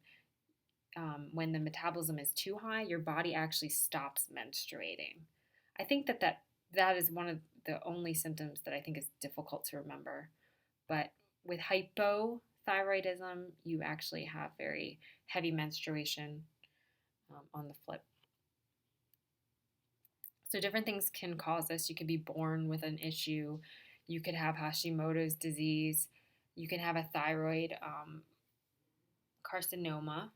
when the metabolism is too high, your body actually stops menstruating. I think that is one of the only symptoms that I think is difficult to remember. But with hypothyroidism, you actually have very heavy menstruation on the flip. So different things can cause this. You could be born with an issue. You could have Hashimoto's disease. You can have a thyroid carcinoma.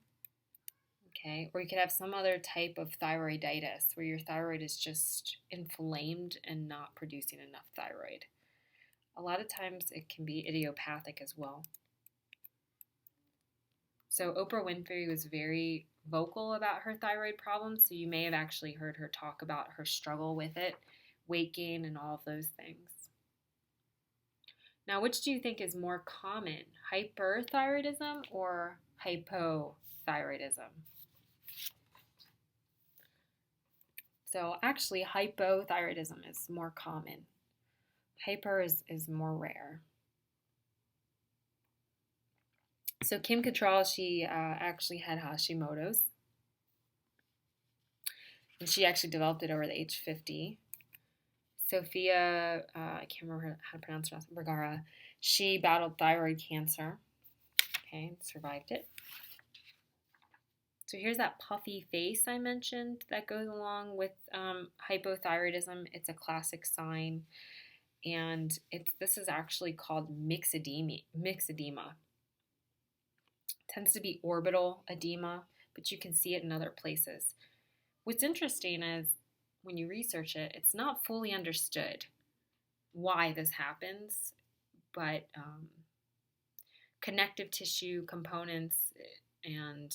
Okay, or you could have some other type of thyroiditis where your thyroid is just inflamed and not producing enough thyroid. A lot of times it can be idiopathic as well. So Oprah Winfrey was very vocal about her thyroid problems, so you may have actually heard her talk about her struggle with it, weight gain, and all of those things. Now, which do you think is more common, hyperthyroidism or hypothyroidism? So actually, hypothyroidism is more common. Hyper is more rare. So Kim Cattrall, she actually had Hashimoto's. And she actually developed it over the age 50. Sophia, I can't remember how to pronounce her, Vergara, she battled thyroid cancer. Okay, survived it. So here's that puffy face I mentioned that goes along with hypothyroidism. It's a classic sign. And this is actually called myxedema. It tends to be orbital edema, but you can see it in other places. What's interesting is when you research it, it's not fully understood why this happens, but connective tissue components and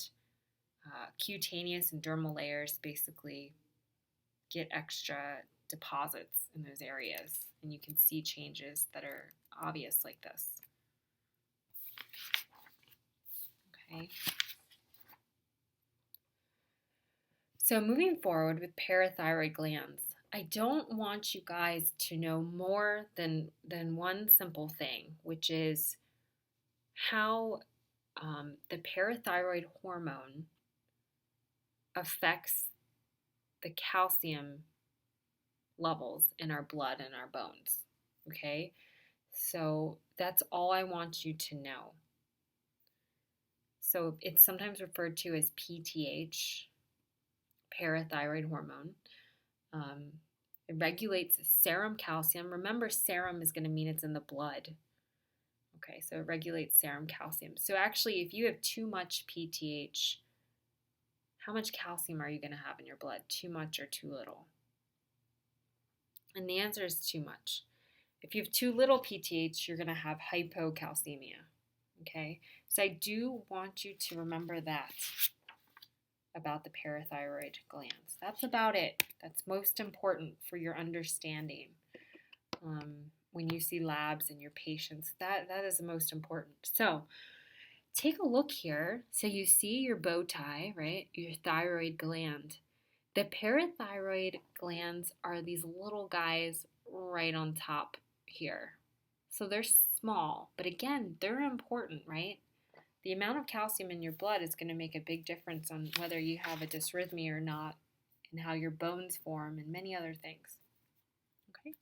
cutaneous and dermal layers basically get extra deposits in those areas, and you can see changes that are obvious like this. Okay. So moving forward with parathyroid glands, I don't want you guys to know more than one simple thing, which is how the parathyroid hormone affects the calcium levels in our blood and our bones. Okay? So that's all I want you to know. So it's sometimes referred to as PTH, parathyroid hormone. It regulates serum calcium. Remember, serum is going to mean it's in the blood. Okay, so it regulates serum calcium. So actually, if you have too much PTH, how much calcium are you going to have in your blood? Too much or too little? And the answer is too much. If you have too little PTH, you're going to have hypocalcemia. Okay, so I do want you to remember that about the parathyroid glands. That's about it. That's most important for your understanding. When you see labs in your patients, that is the most important. So take a look here. So you see your bow tie, right? Your thyroid gland. The parathyroid glands are these little guys right on top here. So they're small, but again, they're important, right? The amount of calcium in your blood is going to make a big difference on whether you have a dysrhythmia or not, and how your bones form, and many other things. Okay?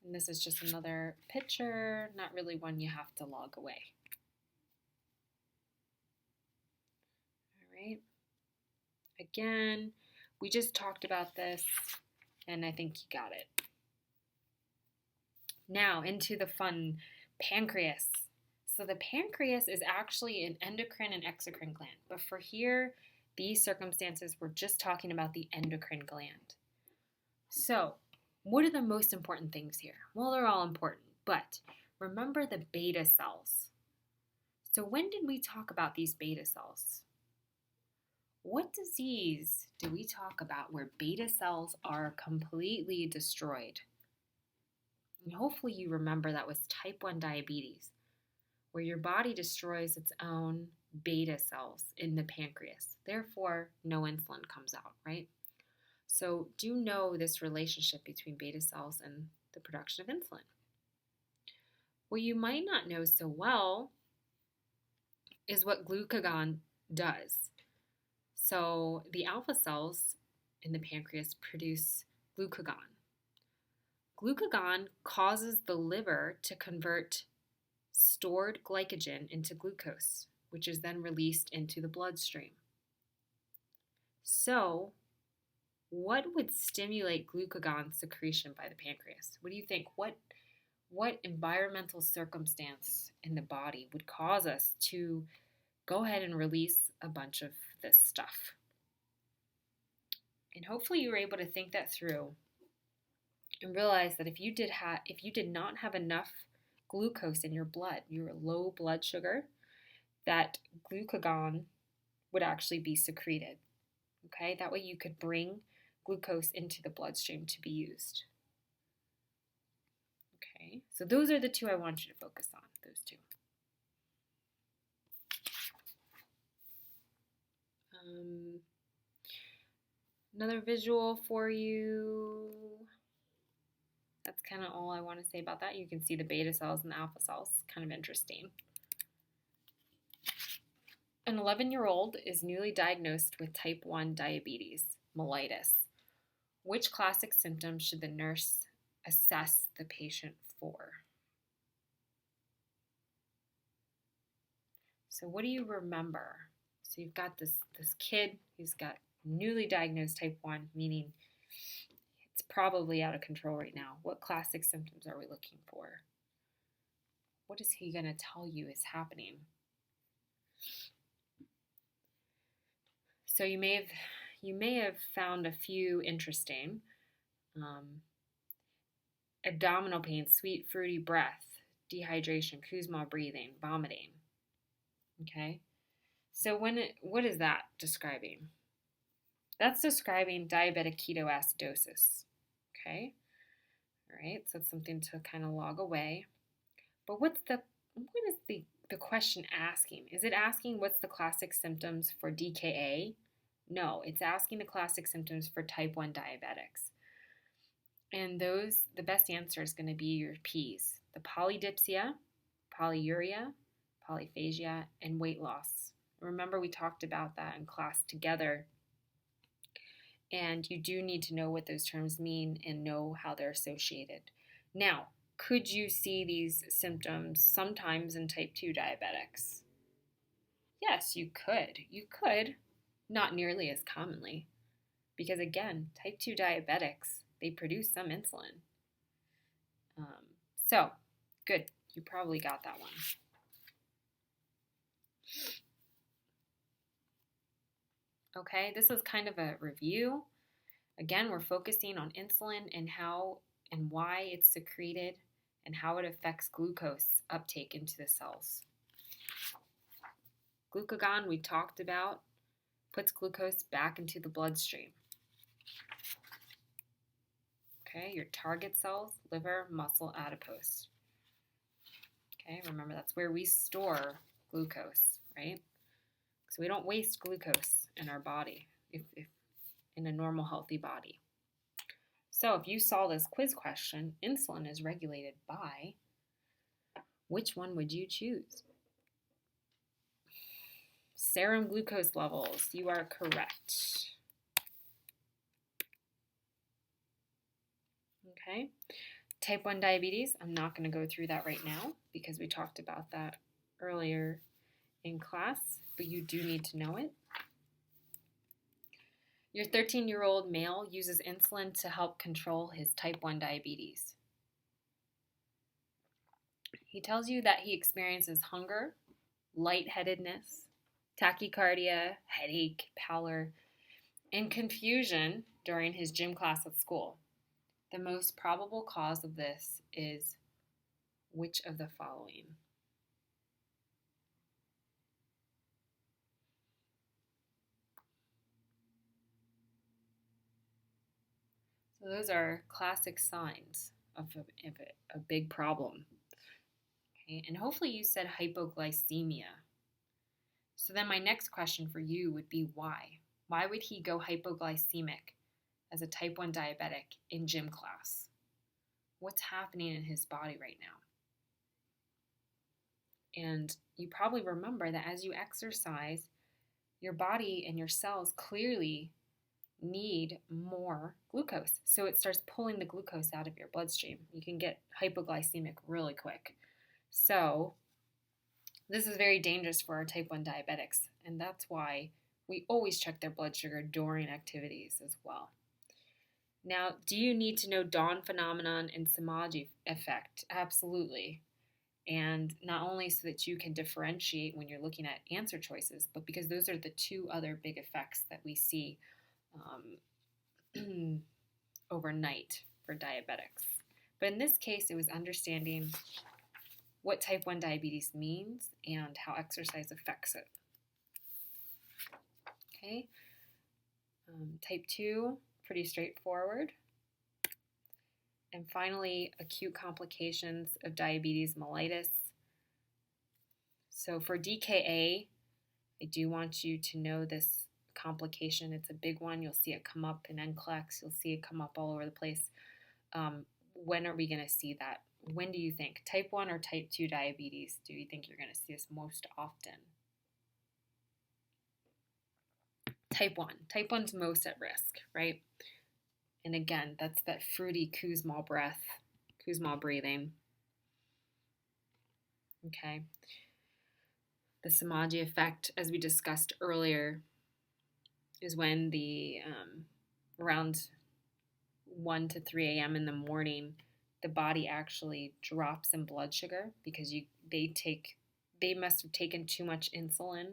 And this is just another picture, not really one you have to log away. All right. Again, we just talked about this, and I think you got it. Now, into the fun pancreas. So the pancreas is actually an endocrine and exocrine gland, but for here, these circumstances, we're just talking about the endocrine gland. So what are the most important things here? Well, they're all important, but remember the beta cells. So when did we talk about these beta cells? What disease do we talk about where beta cells are completely destroyed? And hopefully you remember that was type 1 diabetes, where your body destroys its own beta cells in the pancreas. Therefore, no insulin comes out, right? So do know this relationship between beta cells and the production of insulin. What you might not know so well is what glucagon does. So the alpha cells in the pancreas produce Glucagon. Glucagon causes the liver to convert stored glycogen into glucose, which is then released into the bloodstream. So, what would stimulate glucagon secretion by the pancreas? What do you think? What environmental circumstance in the body would cause us to go ahead and release a bunch of this stuff? And hopefully you were able to think that through and realize that if you did not have enough glucose in your blood, your low blood sugar, that glucagon would actually be secreted. Okay, that way you could bring glucose into the bloodstream to be used. Okay, so those are the two I want you to focus on, those two. Another visual for you. That's kind of all I want to say about that. You can see the beta cells and the alpha cells. Kind of interesting. An 11-year-old is newly diagnosed with type 1 diabetes, mellitus. Which classic symptoms should the nurse assess the patient for? So what do you remember? So you've got this kid who's got newly diagnosed type 1, meaning it's probably out of control right now. What classic symptoms are we looking for? What is he going to tell you is happening? So you may have found a few interesting. Abdominal pain, sweet, fruity breath, dehydration, Kussmaul breathing, vomiting. Okay? So what is that describing? That's describing diabetic ketoacidosis. Okay? All right, so it's something to kind of log away. But what is the question asking? Is it asking what's the classic symptoms for DKA? No, it's asking the classic symptoms for type 1 diabetics. And the best answer is going to be your P's. The polydipsia, polyuria, polyphagia, and weight loss. Remember we talked about that in class together. And you do need to know what those terms mean and know how they're associated. Now, could you see these symptoms sometimes in type 2 diabetics? Yes, you could. You could, not nearly as commonly. Because again, type 2 diabetics, they produce some insulin. So, good. You probably got that one. Okay, this is kind of a review. Again, we're focusing on insulin and how and why it's secreted and how it affects glucose uptake into the cells. Glucagon, we talked about, puts glucose back into the bloodstream. Okay, your target cells, liver, muscle, adipose. Okay, remember that's where we store glucose, right? So we don't waste glucose in our body, if in a normal, healthy body. So if you saw this quiz question, insulin is regulated by, which one would you choose? Serum glucose levels, you are correct. Okay, type 1 diabetes, I'm not going to go through that right now because we talked about that earlier in class, but you do need to know it. Your 13-year-old male uses insulin to help control his type 1 diabetes. He tells you that he experiences hunger, lightheadedness, tachycardia, headache, pallor, and confusion during his gym class at school. The most probable cause of this is which of the following? So those are classic signs of a big problem. Okay, and hopefully you said hypoglycemia. So then my next question for you would be why? Why would he go hypoglycemic as a type 1 diabetic in gym class? What's happening in his body right now? And you probably remember that as you exercise, your body and your cells clearly need more glucose. So it starts pulling the glucose out of your bloodstream. You can get hypoglycemic really quick. So this is very dangerous for our type 1 diabetics, and that's why we always check their blood sugar during activities as well. Now, do you need to know dawn phenomenon and Somogyi effect? Absolutely. And not only so that you can differentiate when you're looking at answer choices, but because those are the two other big effects that we see overnight for diabetics. But in this case, it was understanding what type 1 diabetes means and how exercise affects it. Okay. Type 2, pretty straightforward. And finally, acute complications of diabetes mellitus. So for DKA, I do want you to know this complication. It's a big one. You'll see it come up in NCLEX. You'll see it come up all over the place. When are we going to see that? When do you think? Type 1 or type 2 diabetes do you think you're going to see this most often? Type 1. Type 1's most at risk, right? And again, that's that fruity Kussmaul breath, Kussmaul breathing. Okay. The Somogyi effect, as we discussed earlier, is when the around 1 to 3 a.m. in the morning, the body actually drops in blood sugar because they must have taken too much insulin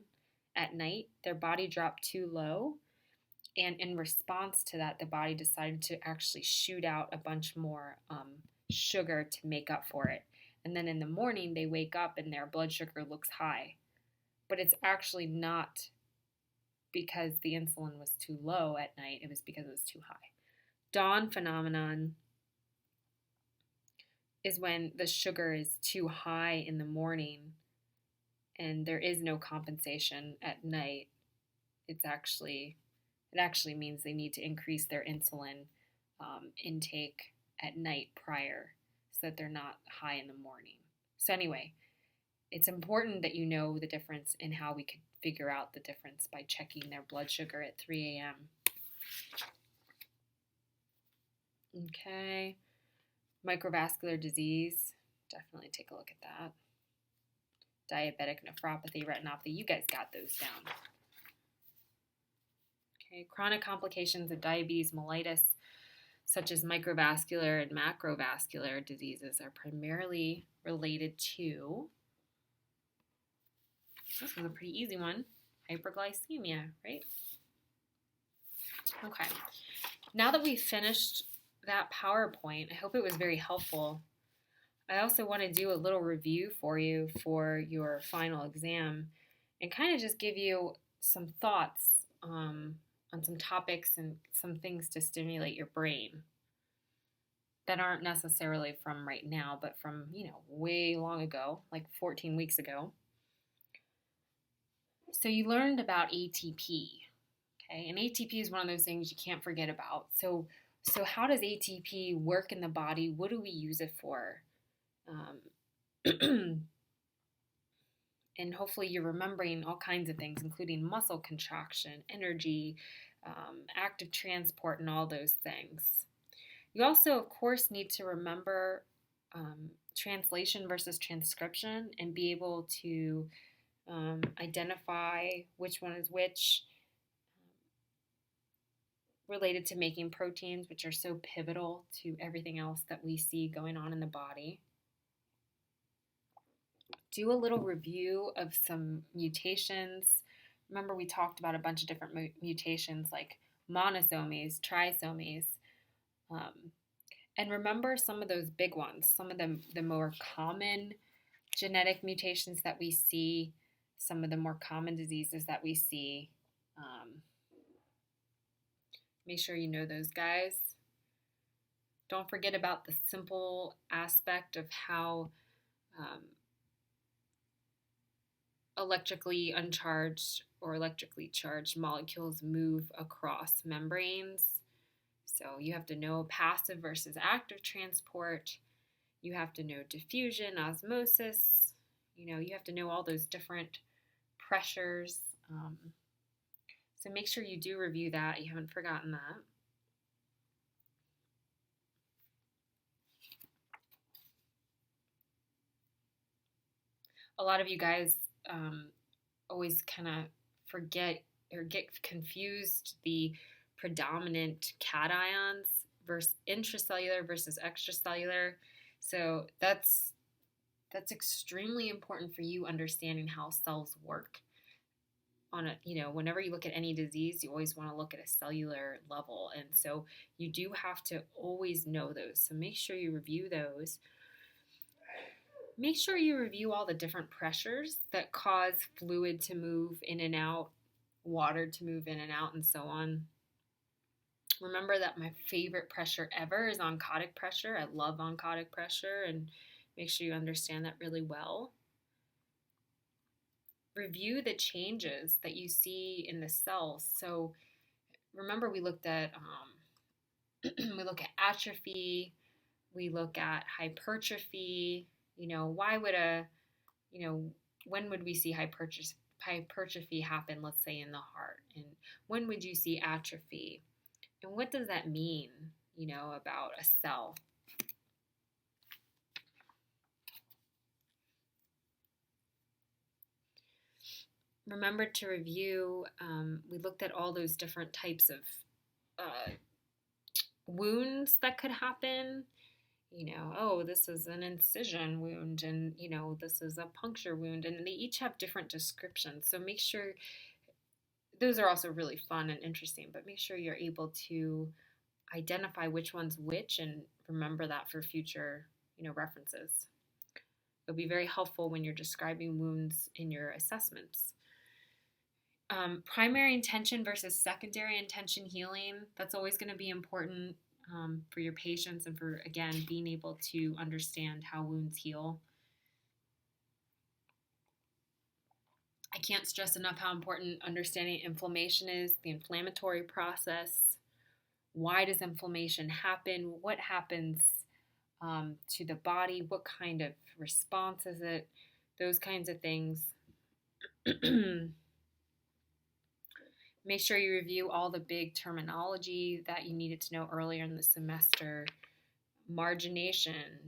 at night. Their body dropped too low, and in response to that, the body decided to actually shoot out a bunch more sugar to make up for it. And then in the morning, they wake up and their blood sugar looks high. But it's actually not because the insulin was too low at night. It was because it was too high. Dawn phenomenon is when the sugar is too high in the morning and there is no compensation at night. It actually means they need to increase their insulin intake at night prior so that they're not high in the morning. So anyway, it's important that you know the difference in how we could figure out the difference by checking their blood sugar at 3 a.m. Okay, microvascular disease, definitely take a look at that. Diabetic nephropathy, retinopathy, you guys got those down. Okay, chronic complications of diabetes mellitus, such as microvascular and macrovascular diseases, are primarily related to, this was a pretty easy one, hyperglycemia, right? Okay, now that we've finished that PowerPoint, I hope it was very helpful. I also want to do a little review for you for your final exam and kind of just give you some thoughts on some topics and some things to stimulate your brain that aren't necessarily from right now, but from, way long ago, like 14 weeks ago. So you learned about ATP, okay? And ATP is one of those things you can't forget about. So how does ATP work in the body? What do we use it for? And hopefully you're remembering all kinds of things, including muscle contraction, energy, active transport, and all those things. You also, of course, need to remember translation versus transcription and be able to identify which one is which, related to making proteins, which are so pivotal to everything else that we see going on in the body. Do a little review of some mutations. Remember, we talked about a bunch of different mutations like monosomies, trisomies. And remember some of those big ones, some of the more common genetic mutations that we see, some of the more common diseases that we see. Make sure you know those guys. Don't forget about the simple aspect of how electrically uncharged or electrically charged molecules move across membranes. So you have to know passive versus active transport. You have to know diffusion, osmosis. You have to know all those different pressures. So make sure you do review that. You haven't forgotten that. A lot of you guys always kind of forget or get confused the predominant cations versus intracellular versus extracellular. So that's extremely important for you understanding how cells work. Whenever you look at any disease, you always want to look at a cellular level, and so you do have to always know those. So make sure you review those. Make sure you review all the different pressures that cause fluid to move in and out, water to move in and out, and so on. Remember that my favorite pressure ever is oncotic pressure. I love oncotic pressure, and make sure you understand that really well. Review the changes that you see in the cells. So remember, we looked at we look at atrophy, we look at hypertrophy. Why would when would we see hypertrophy happen, let's say in the heart? And when would you see atrophy? And what does that mean, about a cell? Remember to review, we looked at all those different types of wounds that could happen. This is an incision wound, and, this is a puncture wound, and they each have different descriptions. So make sure, those are also really fun and interesting, but make sure you're able to identify which one's which and remember that for future, references. It'll be very helpful when you're describing wounds in your assessments. Primary intention versus secondary intention healing, that's always going to be important for your patients and for, again, being able to understand how wounds heal. I can't stress enough how important understanding inflammation is, the inflammatory process. Why does inflammation happen? What happens to the body? What kind of response is it? Those kinds of things. Make sure you review all the big terminology that you needed to know earlier in the semester. Margination,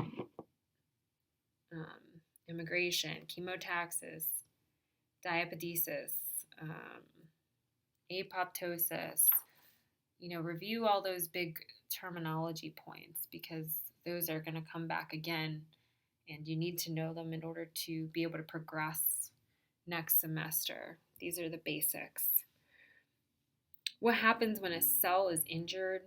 immigration, chemotaxis, diapedesis, apoptosis. Review all those big terminology points because those are going to come back again, and you need to know them in order to be able to progress next semester. These are the basics. What happens when a cell is injured?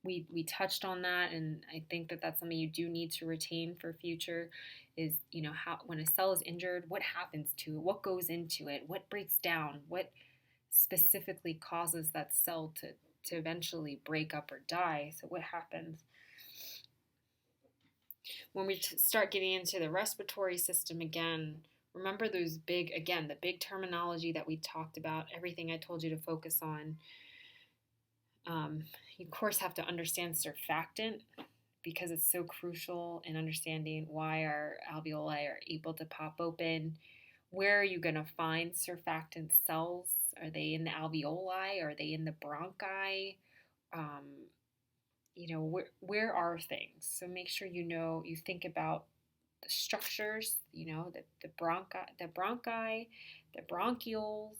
We touched on that, and I think that that's something you do need to retain for future is, how when a cell is injured, what happens to it? What goes into it? What breaks down? What specifically causes that cell to eventually break up or die? So what happens? When we start getting into the respiratory system again, remember those the big terminology that we talked about, everything I told you to focus on. You, of course, have to understand surfactant because it's so crucial in understanding why our alveoli are able to pop open. Where are you going to find surfactant cells? Are they in the alveoli? Are they in the bronchi? Where are things? So make sure you think about the structures, the bronchi, the bronchioles,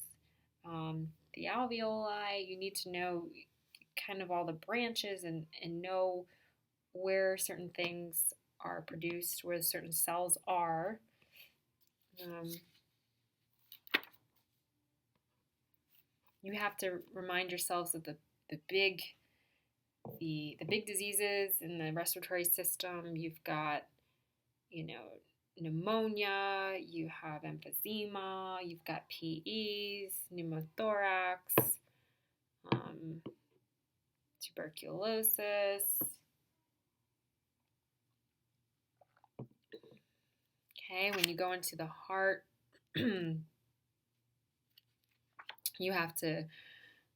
the alveoli. You need to know kind of all the branches and know where certain things are produced, where certain cells are. You have to remind yourselves of the big diseases in the respiratory system. You've got, pneumonia, you have emphysema, you've got PEs, pneumothorax, tuberculosis. Okay, when you go into the heart, you have to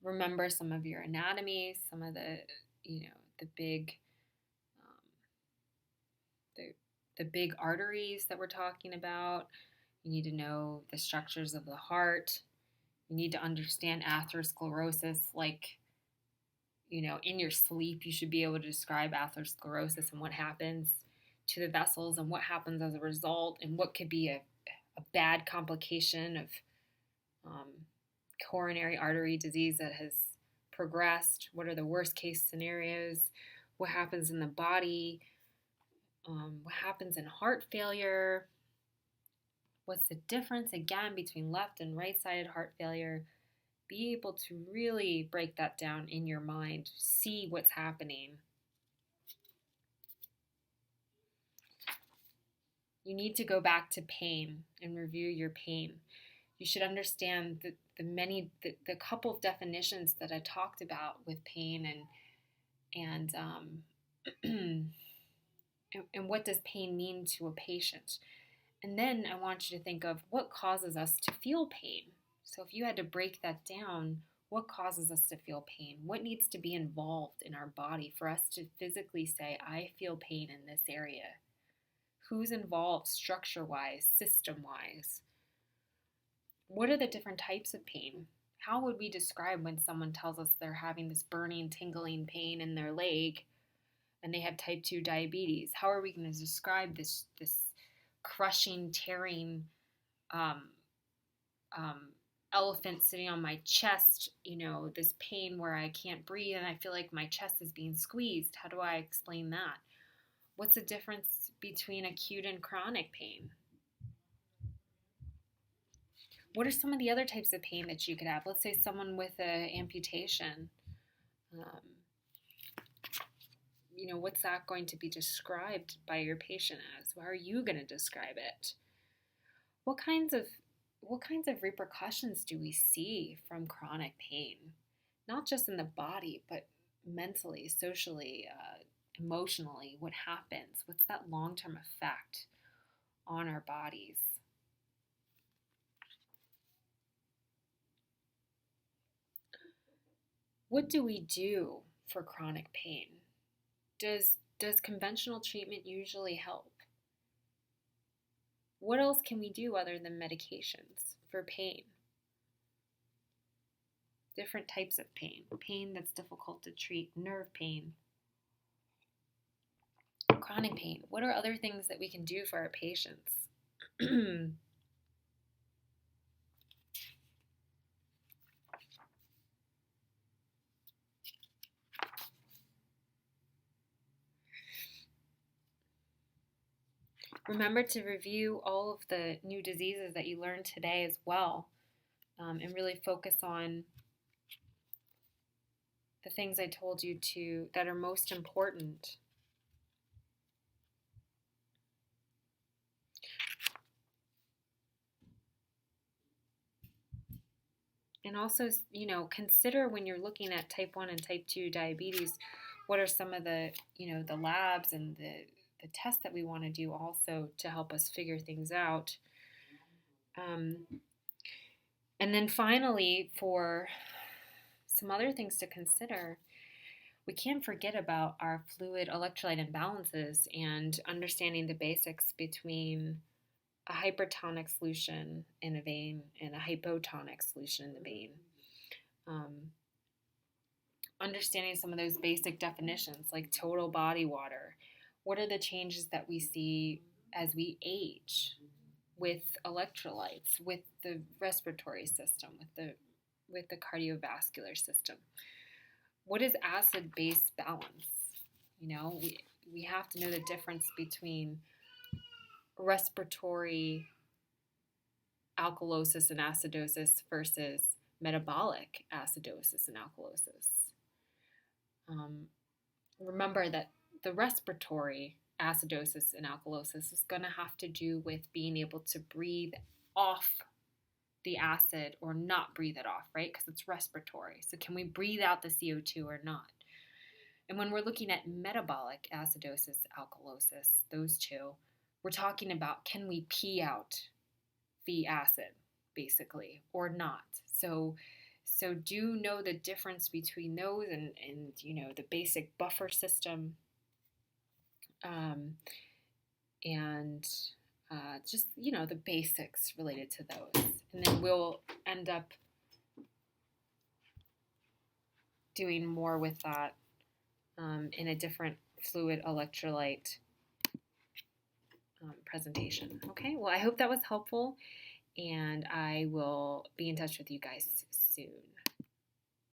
remember some of your anatomy, some of the, the big the big arteries that we're talking about. You need to know the structures of the heart. You need to understand atherosclerosis, like, in your sleep, you should be able to describe atherosclerosis and what happens to the vessels and what happens as a result, and what could be a bad complication of coronary artery disease that has progressed. What are the worst case scenarios? What happens in the body? What happens in heart failure? What's the difference, again, between left and right-sided heart failure? Be able to really break that down in your mind, see what's happening. You need to go back to pain and review your pain. You should understand the couple of definitions that I talked about with pain, and and what does pain mean to a patient. And then I want you to think of what causes us to feel pain. So if you had to break that down, what causes us to feel pain? What needs to be involved in our body for us to physically say, I feel pain in this area? Who's involved structure-wise, system-wise? What are the different types of pain? How would we describe when someone tells us they're having this burning, tingling pain in their leg and they have type 2 diabetes? How are we going to describe this crushing, tearing elephant sitting on my chest, this pain where I can't breathe and I feel like my chest is being squeezed? How do I explain that? What's the difference between acute and chronic pain? What are some of the other types of pain that you could have? Let's say someone with an amputation. What's that going to be described by your patient as? How are you going to describe it? What kinds of repercussions do we see from chronic pain? Not just in the body, but mentally, socially, emotionally. What happens? What's that long-term effect on our bodies? What do we do for chronic pain? Does conventional treatment usually help? What else can we do other than medications for pain? Different types of pain. Pain that's difficult to treat, nerve pain, chronic pain. What are other things that we can do for our patients? Remember to review all of the new diseases that you learned today as well, and really focus on the things I told you that are most important. And also, consider when you're looking at type 1 and type 2 diabetes, what are some of the labs and the tests that we want to do also to help us figure things out. And then finally, for some other things to consider, we can't forget about our fluid electrolyte imbalances and understanding the basics between a hypertonic solution in a vein and a hypotonic solution in the vein. Understanding some of those basic definitions like total body water. What are the changes that we see as we age with electrolytes, with the respiratory system, with the cardiovascular system? What is acid-base balance? We have to know the difference between respiratory alkalosis and acidosis versus metabolic acidosis and alkalosis. Remember that the respiratory acidosis and alkalosis is going to have to do with being able to breathe off the acid or not breathe it off, right? Because it's respiratory. So can we breathe out the CO2 or not? And when we're looking at metabolic acidosis, alkalosis, those two, we're talking about, can we pee out the acid, basically, or not? So do know the difference between those and the basic buffer system, and just the basics related to those. And then we'll end up doing more with that in a different fluid electrolyte presentation. Okay, well, I hope that was helpful, and I will be in touch with you guys soon.